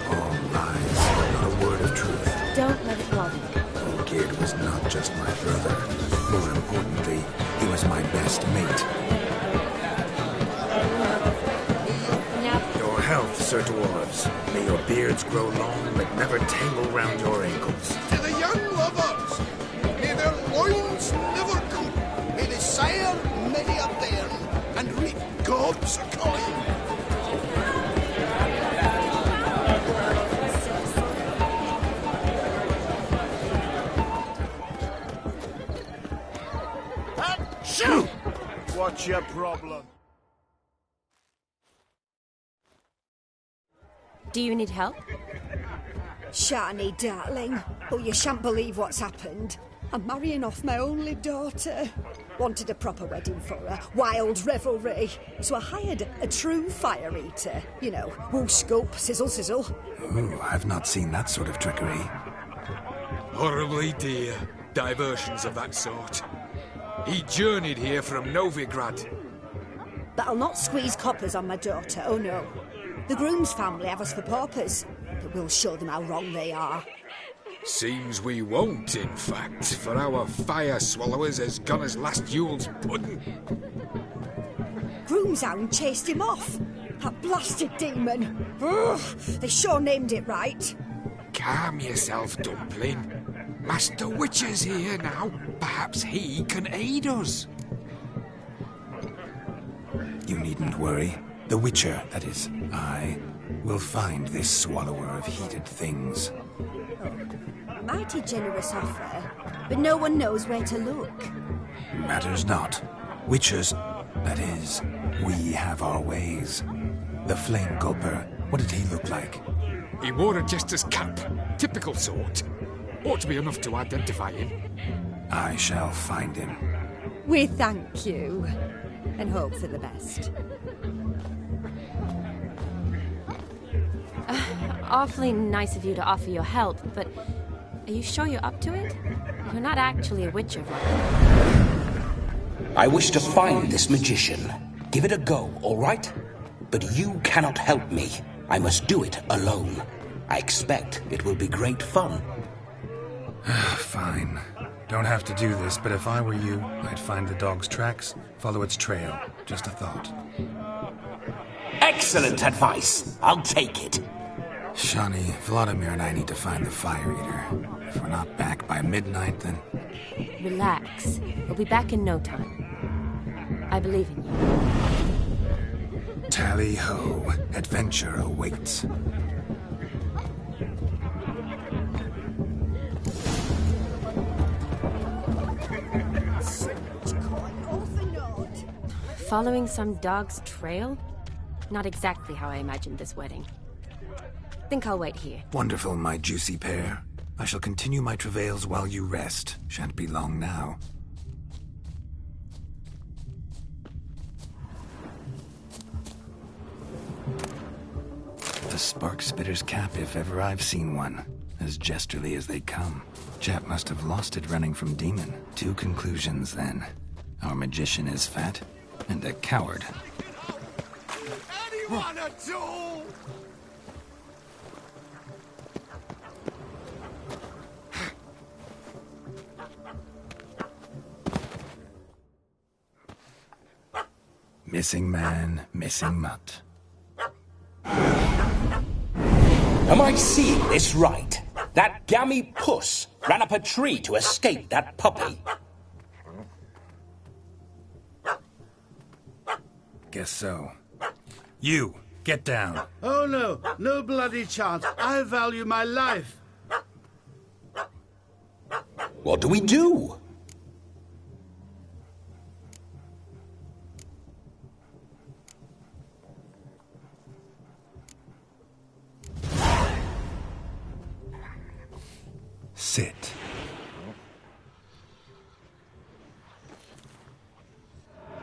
All lies, not a word of truth. Don't let it bother you. Olgierd was not just my brother. More importantly, he was my best mate. Your health, Sir Dwarves. May your beards grow long, but never tangle round your ankles. To the young lovers, may their loins never cool. May they sire many a bairn and reap gobs of coin. Shoot! What's your problem? Do you need help? Shani, darling. Oh, you shan't believe what's happened. I'm marrying off my only daughter. Wanted a proper wedding for her, wild revelry. So I hired a true fire eater. You know, whoosh scoop, sizzle sizzle. Ooh, I've not seen that sort of trickery. Horribly dear diversions of that sort. He journeyed here from Novigrad. But I'll not squeeze coppers on my daughter, oh no. The groom's family have us for paupers, but we'll show them how wrong they are. Seems we won't, in fact, for our fire swallowers has gone as last Yule's pudding. Groom's hound chased him off. That blasted demon. Ugh, they sure named it right. Calm yourself, Dumpling. Master Witcher's here now. Perhaps he can aid us. You needn't worry. The Witcher, that is, I, will find this swallower of heated things. Mighty generous offer, but no one knows where to look. Matters not. Witchers, that is, we have our ways. The Flame Gulper, what did he look like? He wore a jester's cap. Typical sort. Ought to be enough to identify him. I shall find him. We thank you, and hope for the best. Awfully nice of you to offer your help, but are you sure you're up to it? You're not actually a witcher, right? I wish to find this magician. Give it a go, all right? But you cannot help me. I must do it alone. I expect it will be great fun. Fine. Don't have to do this, but if I were you, I'd find the dog's tracks, follow its trail. Just a thought. Excellent advice. I'll take it. Shani, Vladimir and I need to find the fire eater. If we're not back by midnight, then... Relax. We'll be back in no time. I believe in you. Tally-ho. Adventure awaits. Following some dog's trail? Not exactly how I imagined this wedding. Think I'll wait here. Wonderful, my juicy pair. I shall continue my travails while you rest. Shan't be long now. The Spark Spitter's cap, if ever I've seen one. As jesterly as they come. Chap must have lost it running from Demon. Two conclusions, then. Our magician is fat, and a coward. Anyone at all? Missing man, missing mutt. Am I seeing this right? That gammy puss ran up a tree to escape that puppy. Guess so. You, get down. Oh no, no bloody chance. I value my life. What do we do? Sit.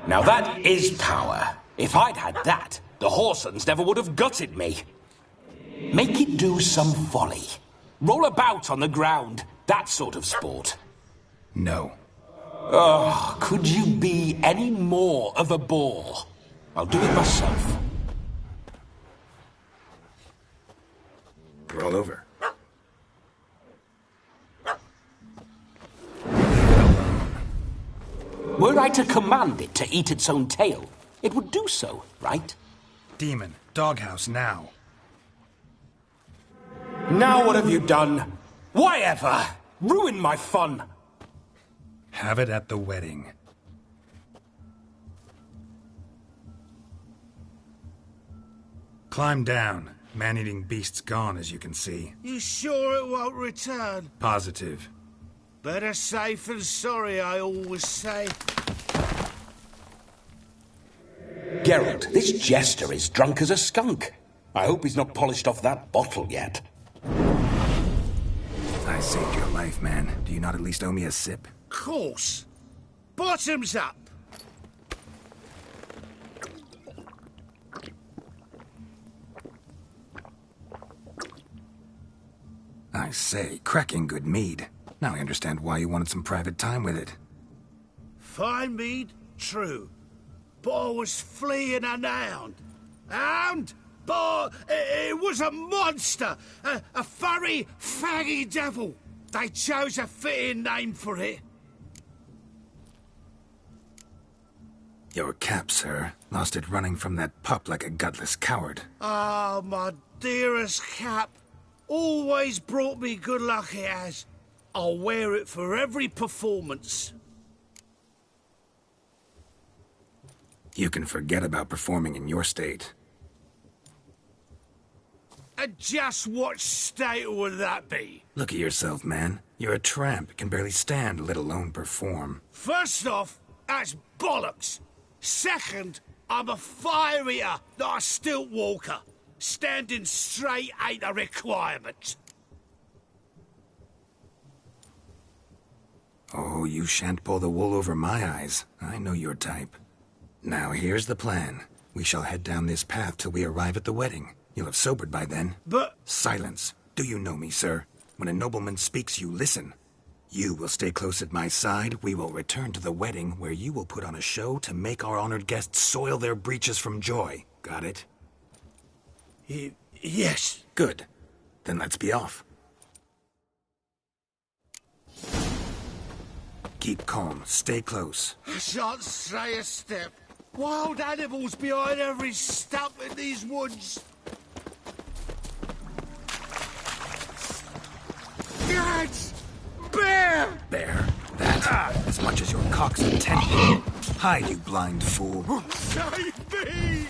Now that is power. If I'd had that, the Horsons never would have gutted me. Make it do some volley. Roll about on the ground. That sort of sport. No. Oh, could you be any more of a bore? I'll do it myself. Roll over. Were I to command it to eat its own tail, it would do so, right? Demon, doghouse now. Now what have you done? Why ever? Ruin my fun. Have it at the wedding. Climb down. Man-eating beast's gone, as you can see. You sure it won't return? Positive. Better safe than sorry, I always say. Geralt, this jester is drunk as a skunk. I hope he's not polished off that bottle yet. I I saved your life, man. Do you not at least owe me a sip? Course. Bottoms up. I say, cracking good mead. Now I understand why you wanted some private time with it. Fine mead, true. But I was fleeing an hound. Hound? But it was a monster. A furry, faggy devil. They chose a fitting name for it. Your cap, sir. Lost it running from that pup like a gutless coward. Ah, my dearest cap. Always brought me good luck it has. I'll wear it for every performance. You can forget about performing in your state. And just what state would that be? Look at yourself, man. You're a tramp, can barely stand, let alone perform. First off, that's bollocks. Second, I'm a fire eater, not a stilt walker. Standing straight ain't a requirement. Oh, you shan't pull the wool over my eyes. I know your type. Now, here's the plan. We shall head down this path till we arrive at the wedding. You'll have sobered by then. But... Silence. Do you know me, sir? When a nobleman speaks, you listen. You will stay close at my side. We will return to the wedding, where you will put on a show to make our honored guests soil their breeches from joy. Got it? Yes. Good. Then let's be off. Keep calm. Stay close. I shan't stray a step. Wild animals behind every stump in these woods. Gads! Bear! Bear? That? As much as your cock's intended. Hide, you blind fool. Save me!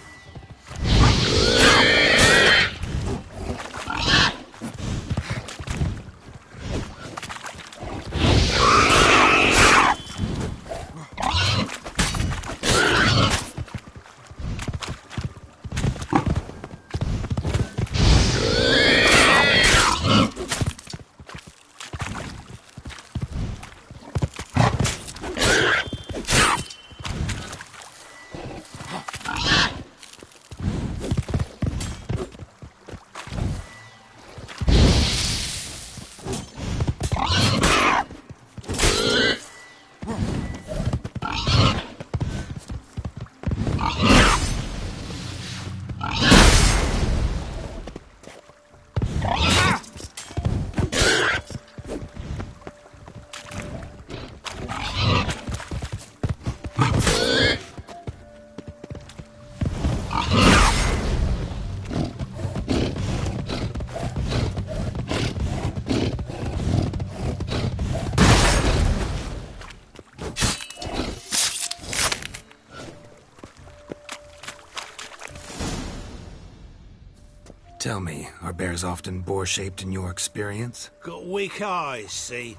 Tell me, are bears often boar-shaped in your experience? Got weak eyes, see?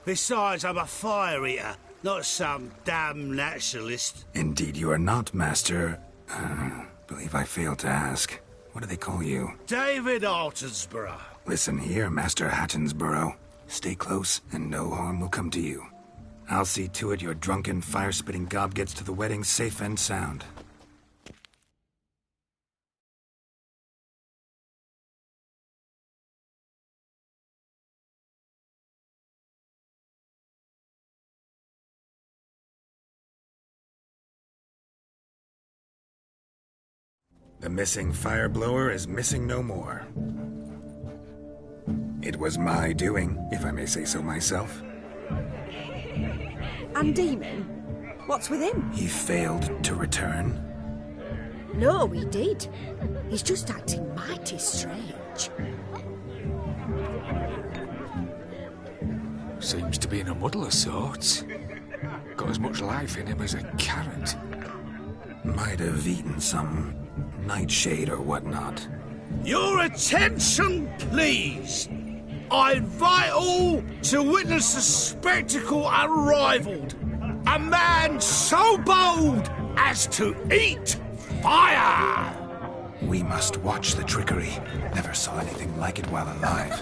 Besides, I'm a fire eater, not some damn naturalist. Indeed you are not, Master... believe I failed to ask. What do they call you? David Altonsborough. Listen here, Master Hattonsborough. Stay close, and no harm will come to you. I'll see to it your drunken, fire-spitting gob gets to the wedding safe and sound. The missing fire blower is missing no more. It was my doing, if I may say so myself. And Demon? What's with him? He failed to return. No, he did. He's just acting mighty strange. Seems to be in a muddle of sorts. Got as much life in him as a carrot. Might have eaten some nightshade or whatnot. Your attention, please. I invite all to witness a spectacle unrivaled. A man so bold as to eat fire! We must watch the trickery. Never saw anything like it while alive.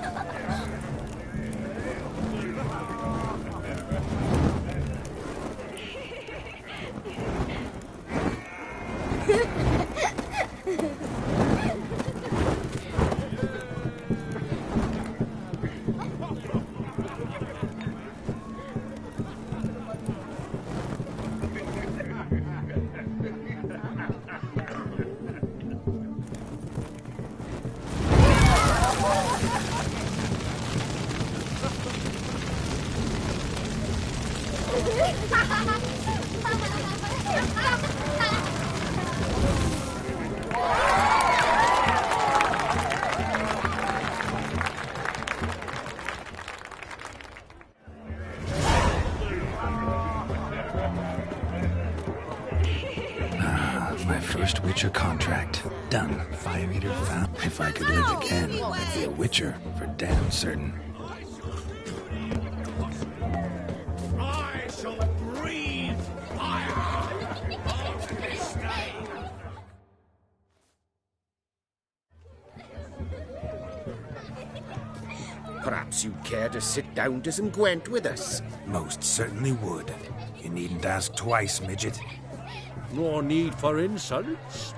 My first Witcher contract. Done. Fire Eater found. If I could live again, I'd be a Witcher for damn certain. I shall breathe fire after this day. Perhaps you'd care to sit down to some Gwent with us. Most certainly would. You needn't ask twice, midget. No need for insults.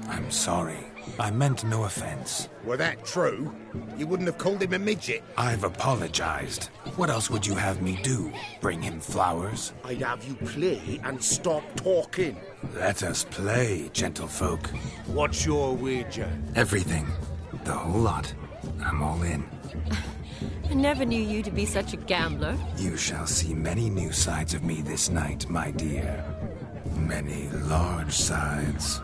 I'm sorry. I meant no offense. Were that true, you wouldn't have called him a midget. I've apologized. What else would you have me do? Bring him flowers? I'd have you play and stop talking. Let us play, gentlefolk. What's your wager? Everything. The whole lot. I'm all in. I never knew you to be such a gambler. You shall see many new sides of me this night, my dear. Many large sides.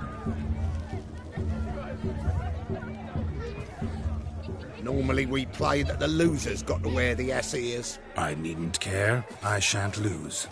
Normally we play that the loser's got to wear the ass ears. I needn't care. I shan't lose.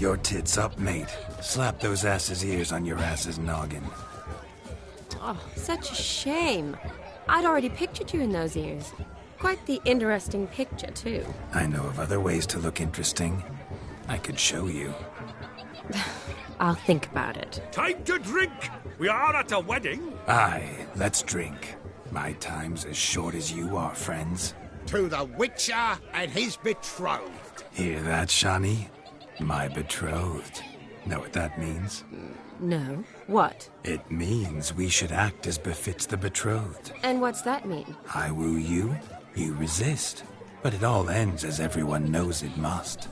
Your tits up, mate. Slap those asses' ears on your ass's noggin. Oh, such a shame. I'd already pictured you in those ears. Quite the interesting picture, too. I know of other ways to look interesting. I could show you. I'll think about it. Time to drink! We are at a wedding. Aye, let's drink. My time's as short as you are, friends. To the Witcher and his betrothed. Hear that, Shani? My betrothed. Know what that means? No. What? It means we should act as befits the betrothed. And what's that mean? I woo you, you resist. But it all ends as everyone knows it must.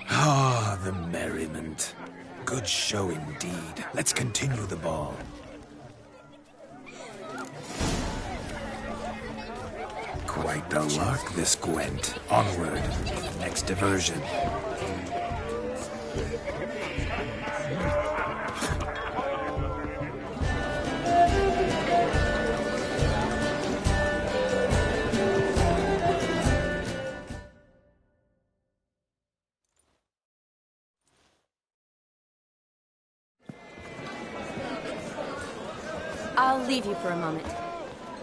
Ah, the merriment. Good show indeed. Let's continue the ball. Quite the lark, this Gwent. Onward. Next diversion. I'll leave you for a moment.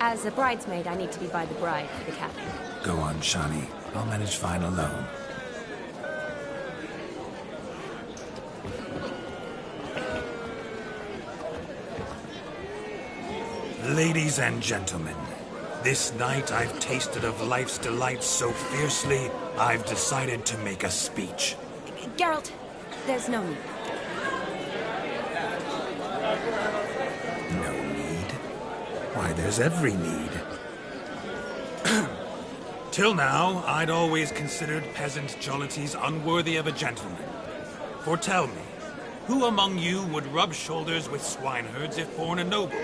As a bridesmaid, I need to be by the bride for the cabin. Go on, Shani. I'll manage fine alone. Ladies and gentlemen, this night I've tasted of life's delights so fiercely, I've decided to make a speech. Geralt, there's no need. No need? Why, there's every need. Till now, I'd always considered peasant jollities unworthy of a gentleman. For tell me, who among you would rub shoulders with swineherds if born a noble?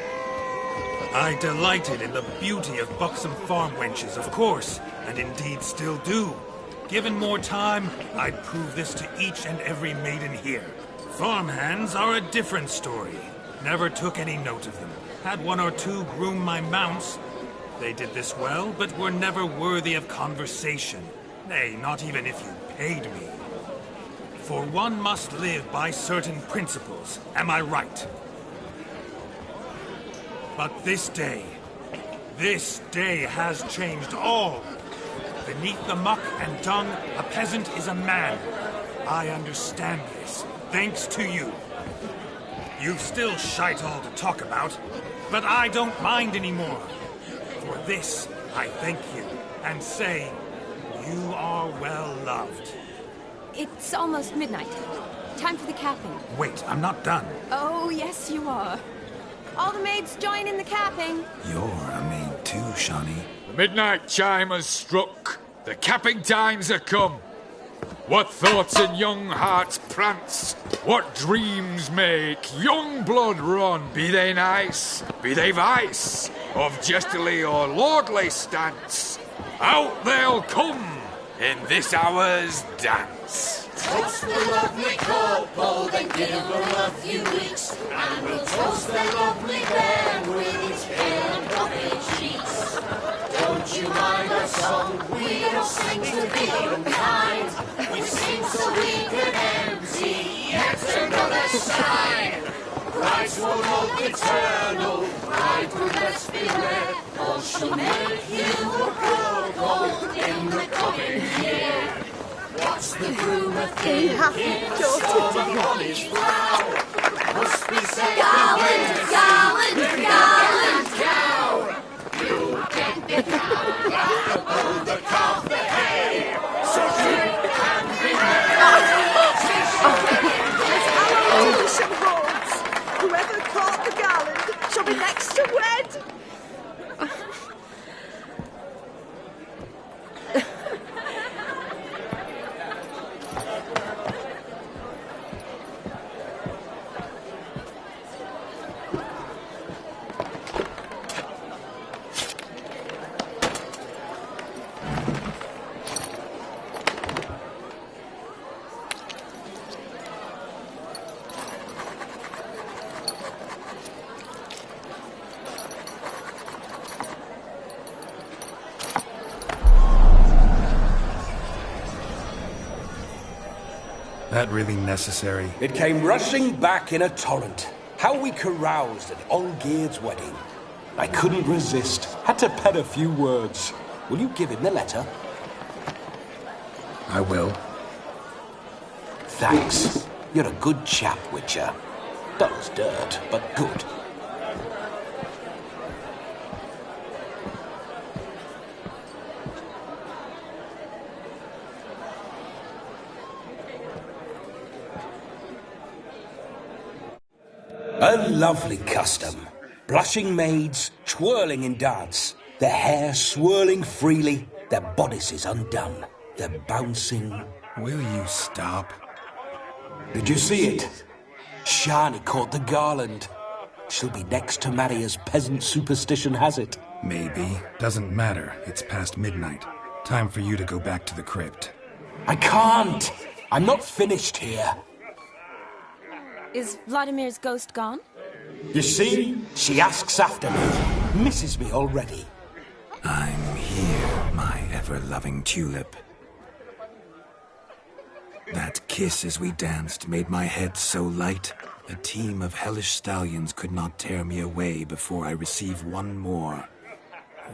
I delighted in the beauty of buxom farm wenches, of course, and indeed still do. Given more time, I'd prove this to each and every maiden here. Farmhands are a different story. Never took any note of them. Had one or two groom my mounts. They did this well, but were never worthy of conversation. Nay, not even if you paid me. For one must live by certain principles, am I right? But this day has changed all. Beneath the muck and dung, a peasant is a man. I understand this, thanks to you. You've still shite all to talk about, but I don't mind anymore. For this, I thank you, and say, you are well loved. It's almost midnight. Time for the capping. Wait, I'm not done. Oh, yes, you are. All the maids join in the capping. You're a maid too, Shani. The midnight chime has struck. The capping times are come. What thoughts in young hearts prance? What dreams make young blood run? Be they nice, be they vice, of jestily or lordly stance, out they'll come in this hour's dance. Toast the lovely Corporal, then give her a few weeks, and we'll toast the lovely bairn with its pale and puffy cheeks. Don't you mind our song? We don't sing to be unkind. We sing so we can empty yet another side. Brides will hope eternal, bride will best beware, or she'll make you a Corporal in the coming year. What's the groom a thinking? Storm on his brow. Must be said Garland, garland, garland. cow. You'll get the cow back above the calf the hay. So drink and be merry. Tradition holds. Whoever caught the garland shall be next to wed. that really necessary? It came rushing back in a torrent. How we caroused at Olgierd's wedding. I couldn't resist. Had to pen a few words. Will you give him the letter? I will. Thanks. You're a good chap, Witcher. Dull as dirt, but good. A lovely custom. Blushing maids, twirling in dance, their hair swirling freely, their bodices undone, their bouncing... Will you stop? Did you see it? Shani caught the garland. She'll be next to marry as peasant superstition has it. Maybe. Doesn't matter. It's past midnight. Time for you to go back to the crypt. I can't! I'm not finished here. Is Vladimir's ghost gone? You see? She asks after me. Misses me already. I'm here, my ever-loving tulip. That kiss as we danced made my head so light, a team of hellish stallions could not tear me away before I receive one more.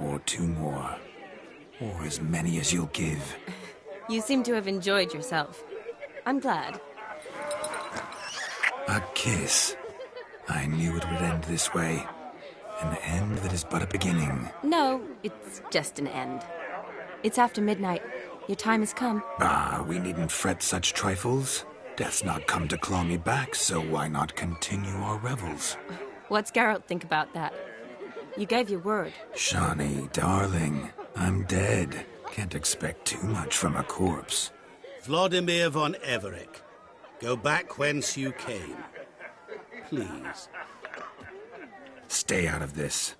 Or two more. Or as many as you'll give. You seem to have enjoyed yourself. I'm glad. A kiss. I knew it would end this way. An end that is but a beginning. No, it's just an end. It's after midnight. Your time has come. We needn't fret such trifles. Death's not come to claw me back, so why not continue our revels? What's Geralt think about that? You gave your word. Shani, darling, I'm dead. Can't expect too much from a corpse. Vladimir von Everec, go back whence you came. Please. Stay out of this.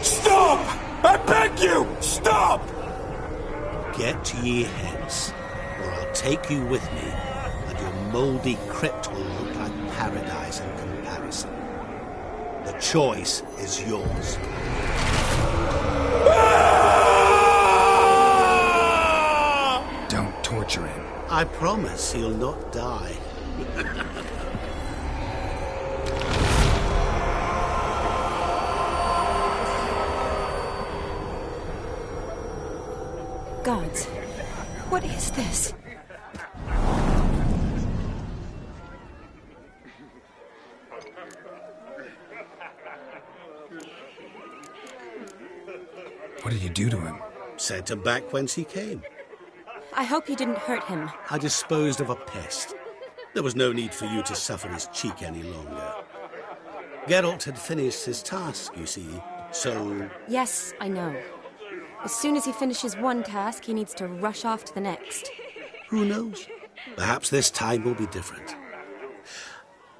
Stop! I beg you! Stop! Get ye hence, or I'll take you with me, and your mouldy crypt will look like paradise in comparison. The choice is yours. Don't torture him. I promise he'll not die. Gods, what is this? What did you do to him? Sent him back whence he came. I hope you didn't hurt him. I disposed of a pest. There was no need for you to suffer his cheek any longer. Geralt had finished his task, you see, so... Yes, I know. As soon as he finishes one task, he needs to rush off to the next. Who knows? Perhaps this time will be different.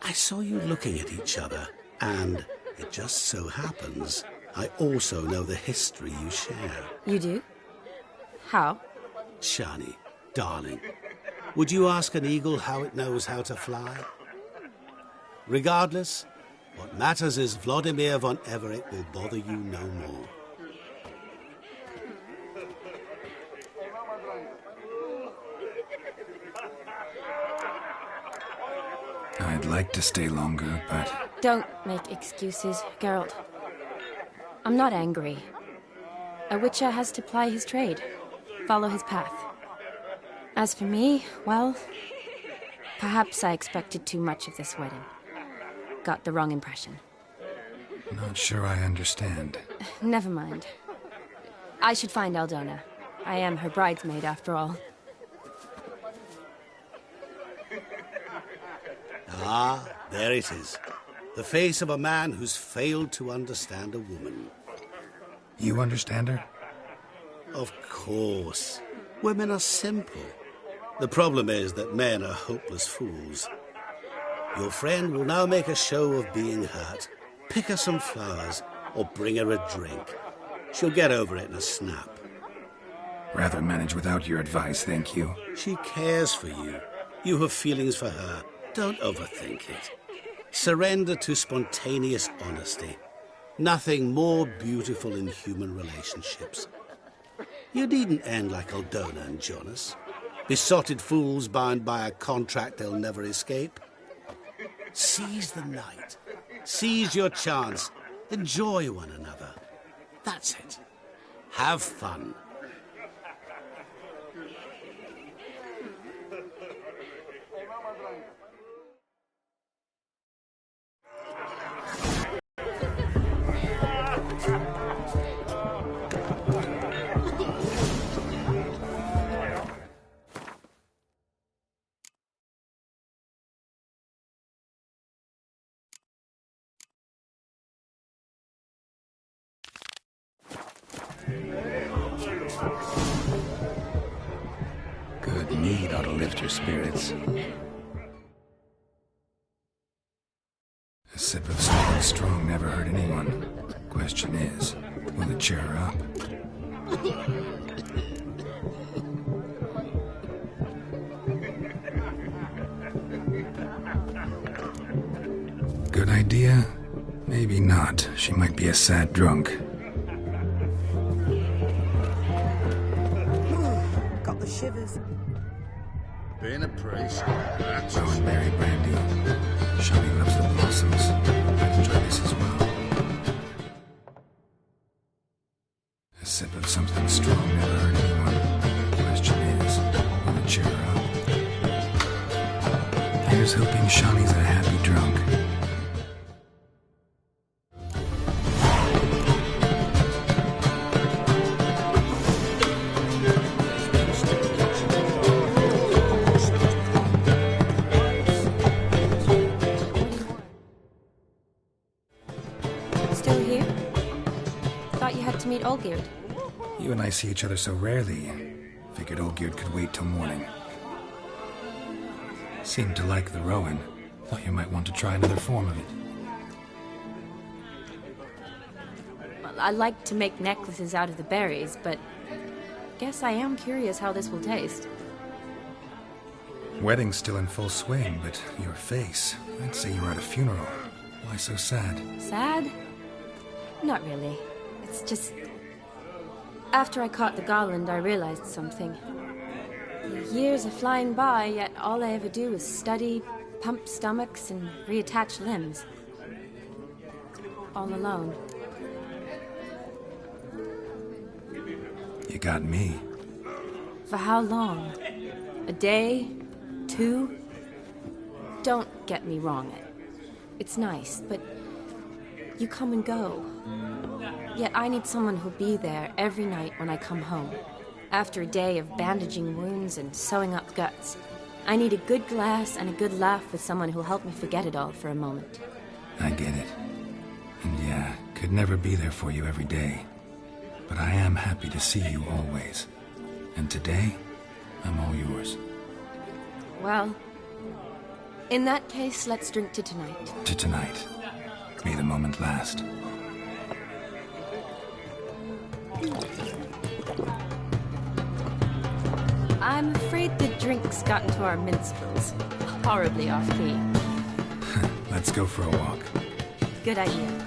I saw you looking at each other, and it just so happens I also know the history you share. You do? How? Shani, darling, would you ask an eagle how it knows how to fly? Regardless, what matters is Vladimir von Everec will bother you no more. I'd like to stay longer, but... Don't make excuses, Geralt. I'm not angry. A witcher has to ply his trade, follow his path. As for me, well, perhaps I expected too much of this wedding. Got the wrong impression. Not sure I understand. Never mind. I should find Aldona. I am her bridesmaid, after all. Ah, there it is. The face of a man who's failed to understand a woman. You understand her? Of course. Women are simple. The problem is that men are hopeless fools. Your friend will now make a show of being hurt, pick her some flowers, or bring her a drink. She'll get over it in a snap. Rather manage without your advice, thank you. She cares for you. You have feelings for her. Don't overthink it. Surrender to spontaneous honesty. Nothing more beautiful in human relationships. You needn't end like Aldona and Jonas. Besotted fools bound by a contract they'll never escape. Seize the night. Seize your chance. Enjoy one another. That's it. Have fun. Good mead ought to lift your spirits. A sip of something strong never hurt anyone. Question is, will it cheer her up? Good idea? Maybe not. She might be a sad drunk. Got the shivers. Being a priest, that's... Rowan berry brandy. Shani loves the blossoms. I'd enjoy this as well. A sip of something strong never hurt anyone. Question is, will it cheer her up? Here's hoping Shani's a happy drunk. Olgierd. You and I see each other so rarely. Figured Olgierd could wait till morning. Seemed to like the Rowan. Thought you might want to try another form of it. Well, I like to make necklaces out of the berries, but guess I am curious how this will taste. Wedding's still in full swing, but your face, I'd say you were at a funeral. Why so sad? Sad? Not really. It's just... After I caught the garland, I realized something. The years are flying by, yet all I ever do is study, pump stomachs, and reattach limbs. All alone. You got me. For how long? A day? 2? Don't get me wrong. It's nice, but you come and go. Yet I need someone who'll be there every night when I come home. After a day of bandaging wounds and sewing up guts, I need a good glass and a good laugh with someone who'll help me forget it all for a moment. I get it. And yeah, could never be there for you every day. But I am happy to see you always. And today, I'm all yours. Well, in that case, let's drink to tonight. To tonight. May the moment last. I'm afraid the drinks got into our minstrels. Horribly off-key. Let's go for a walk. Good idea.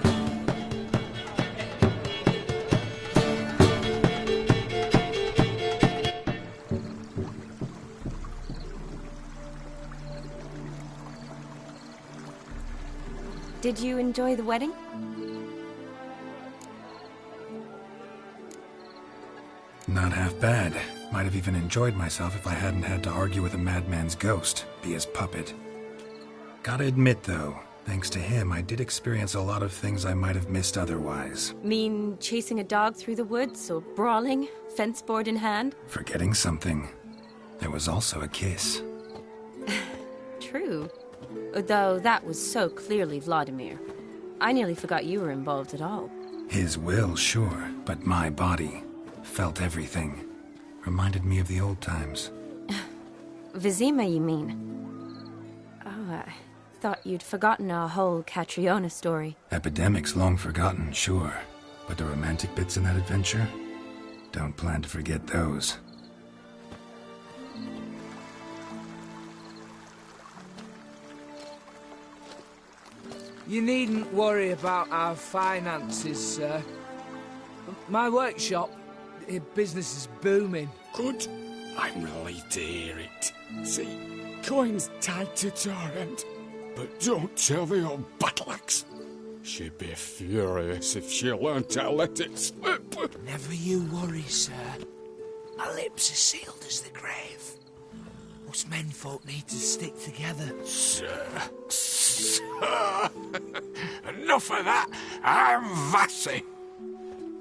Did you enjoy the wedding? Not half bad. Might have even enjoyed myself if I hadn't had to argue with a madman's ghost, be his puppet. Gotta admit, though, thanks to him, I did experience a lot of things I might have missed otherwise. Mean chasing a dog through the woods, or brawling, fence board in hand? Forgetting something. There was also a kiss. True. Though that was so clearly Vladimir. I nearly forgot you were involved at all. His will, sure, but my body felt everything. Reminded me of the old times. Vizima, you mean? Oh, I thought you'd forgotten our whole Catriona story. Epidemics long forgotten, sure. But the romantic bits in that adventure? Don't plan to forget those. You needn't worry about our finances, sir. My workshop, business is booming. Good. I'm relieved to hear it. See, coin's tied to Torrent. But don't tell the old battle-axe. She'd be furious if she learned to let it slip. Never you worry, sir. My lips are sealed as the grave. Us menfolk need to stick together. Sir. Enough of that. I'm Vassy.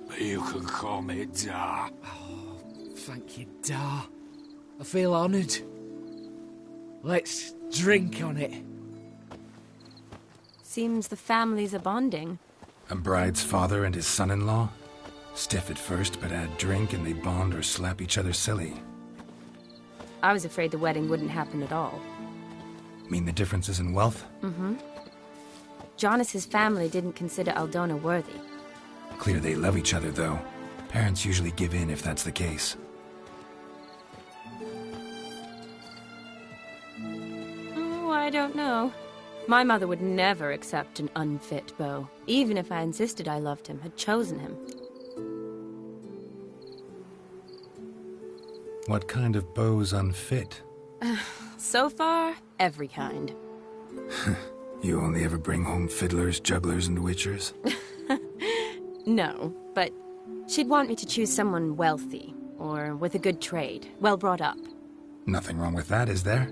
But you can call me Dar. Oh, thank you, Dar. I feel honoured. Let's drink on it. Seems the families are bonding. A bride's father and his son-in-law? Stiff at first, but add drink and they bond or slap each other silly. I was afraid the wedding wouldn't happen at all. Mean the differences in wealth? Mm-hmm. Jonas's family didn't consider Aldona worthy. Clear they love each other, though. Parents usually give in if that's the case. Oh, I don't know. My mother would never accept an unfit beau, even if I insisted I loved him, had chosen him. What kind of beau's unfit? So far, every kind. You only ever bring home fiddlers, jugglers, and witchers? No, but she'd want me to choose someone wealthy, or with a good trade, well brought up. Nothing wrong with that, is there?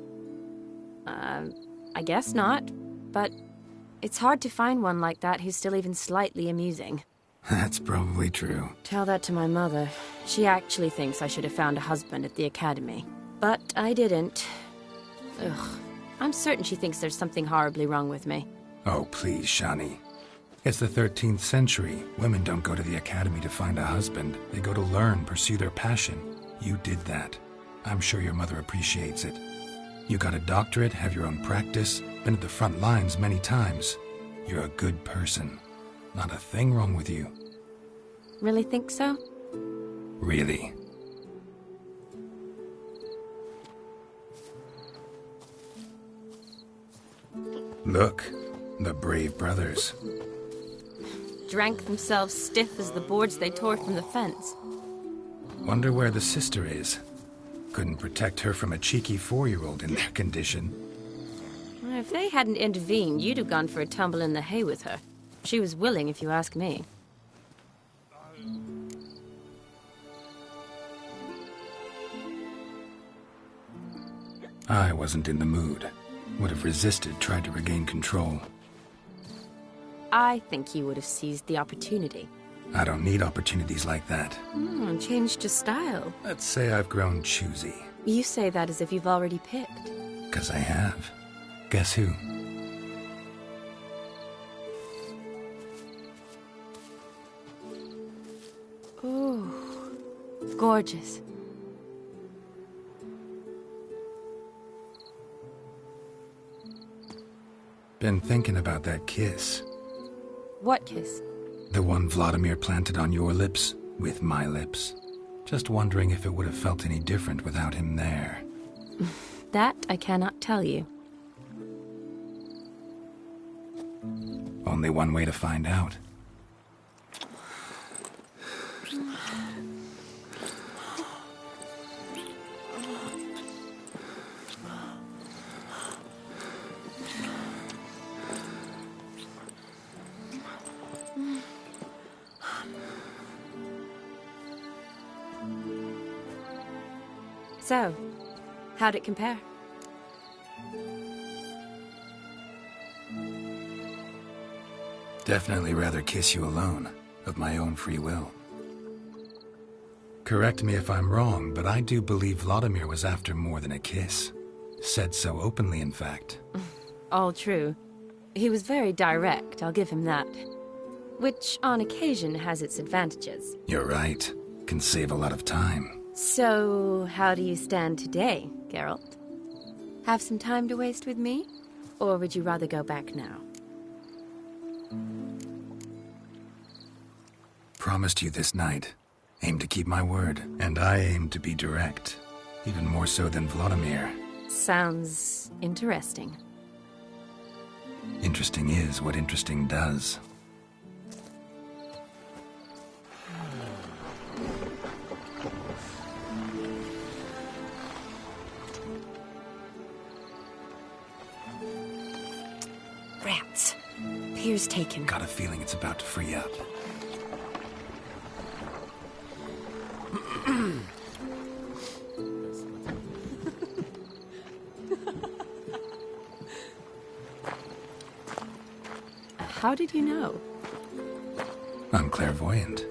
I guess not, but it's hard to find one like that who's still even slightly amusing. That's probably true. Tell that to my mother. She actually thinks I should have found a husband at the academy. But I didn't. Ugh. I'm certain she thinks there's something horribly wrong with me. Oh, please, Shani. It's the 13th century. Women don't go to the academy to find a husband. They go to learn, pursue their passion. You did that. I'm sure your mother appreciates it. You got a doctorate, have your own practice, been at the front lines many times. You're a good person. Not a thing wrong with you. Really think so? Really. Look, the brave brothers. Drank themselves stiff as the boards they tore from the fence. Wonder where the sister is. Couldn't protect her from a cheeky 4-year-old in their condition. If they hadn't intervened, you'd have gone for a tumble in the hay with her. She was willing, if you ask me. I wasn't in the mood. Would have resisted, tried to regain control. I think you would have seized the opportunity. I don't need opportunities like that. Changed your style. Let's say I've grown choosy. You say that as if you've already picked. 'Cause I have. Guess who? Ooh, gorgeous. Been thinking about that kiss. What kiss? The one Vladimir planted on your lips, with my lips. Just wondering if it would have felt any different without him there. That I cannot tell you. Only one way to find out. So, how'd it compare? Definitely rather kiss you alone, of my own free will. Correct me if I'm wrong, but I do believe Vladimir was after more than a kiss. Said so openly, in fact. All true. He was very direct, I'll give him that. Which, on occasion, has its advantages. You're right. Can save a lot of time. So, how do you stand today, Geralt? Have some time to waste with me? Or would you rather go back now? Promised you this night. Aim to keep my word. And I aim to be direct. Even more so than Vladimir. Sounds interesting. Interesting is what interesting does. Rats. Pier's taken. Got a feeling it's about to free up. How did you know? I'm clairvoyant.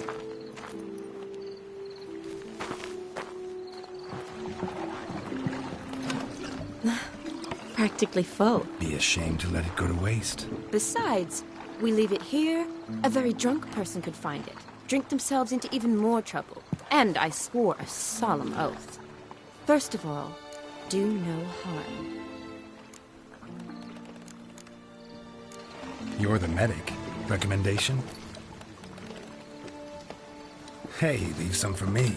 Practically full. Be ashamed to let it go to waste. Besides, we leave it here, a very drunk person could find it, drink themselves into even more trouble. And I swore a solemn oath. First of all, do no harm. You're the medic. Recommendation? Hey, leave some for me.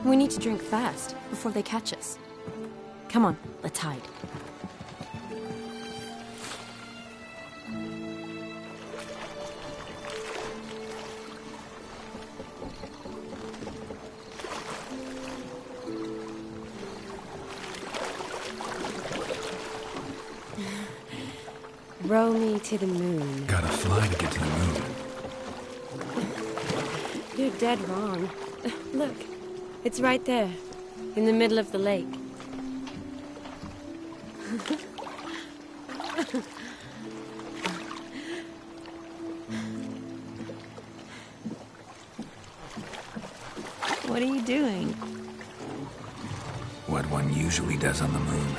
We need to drink fast, before they catch us. Come on, let's hide. Row me to the moon. Gotta fly to get to the moon. You're dead wrong. Look, it's right there, in the middle of the lake. What are you doing? What one usually does on the moon.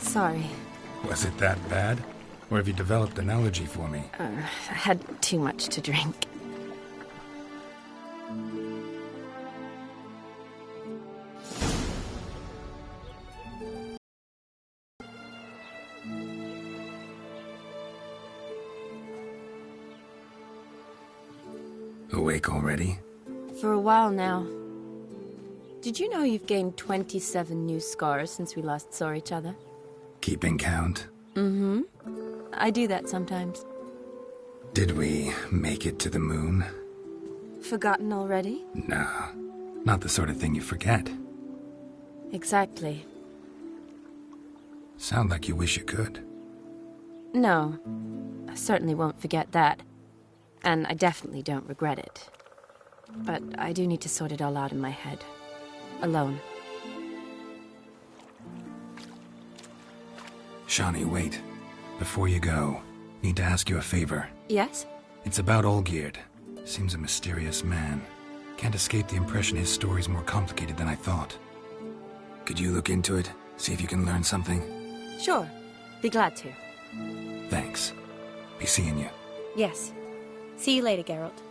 Sorry. Was it that bad? Or have you developed an allergy for me? I had too much to drink. Awake already? For a while now. Did you know you've gained 27 new scars since we last saw each other? Keeping count? Mm-hmm. I do that sometimes. Did we make it to the moon? Forgotten already? No, not the sort of thing you forget. Exactly. Sound like you wish you could. No, I certainly won't forget that. And I definitely don't regret it. But I do need to sort it all out in my head. Alone. Shawnee, wait. Before you go, need to ask you a favor. Yes? It's about Olgierd. Seems a mysterious man. Can't escape the impression his story's more complicated than I thought. Could you look into it? See if you can learn something? Sure. Be glad to. Thanks. Be seeing you. Yes. See you later, Geralt.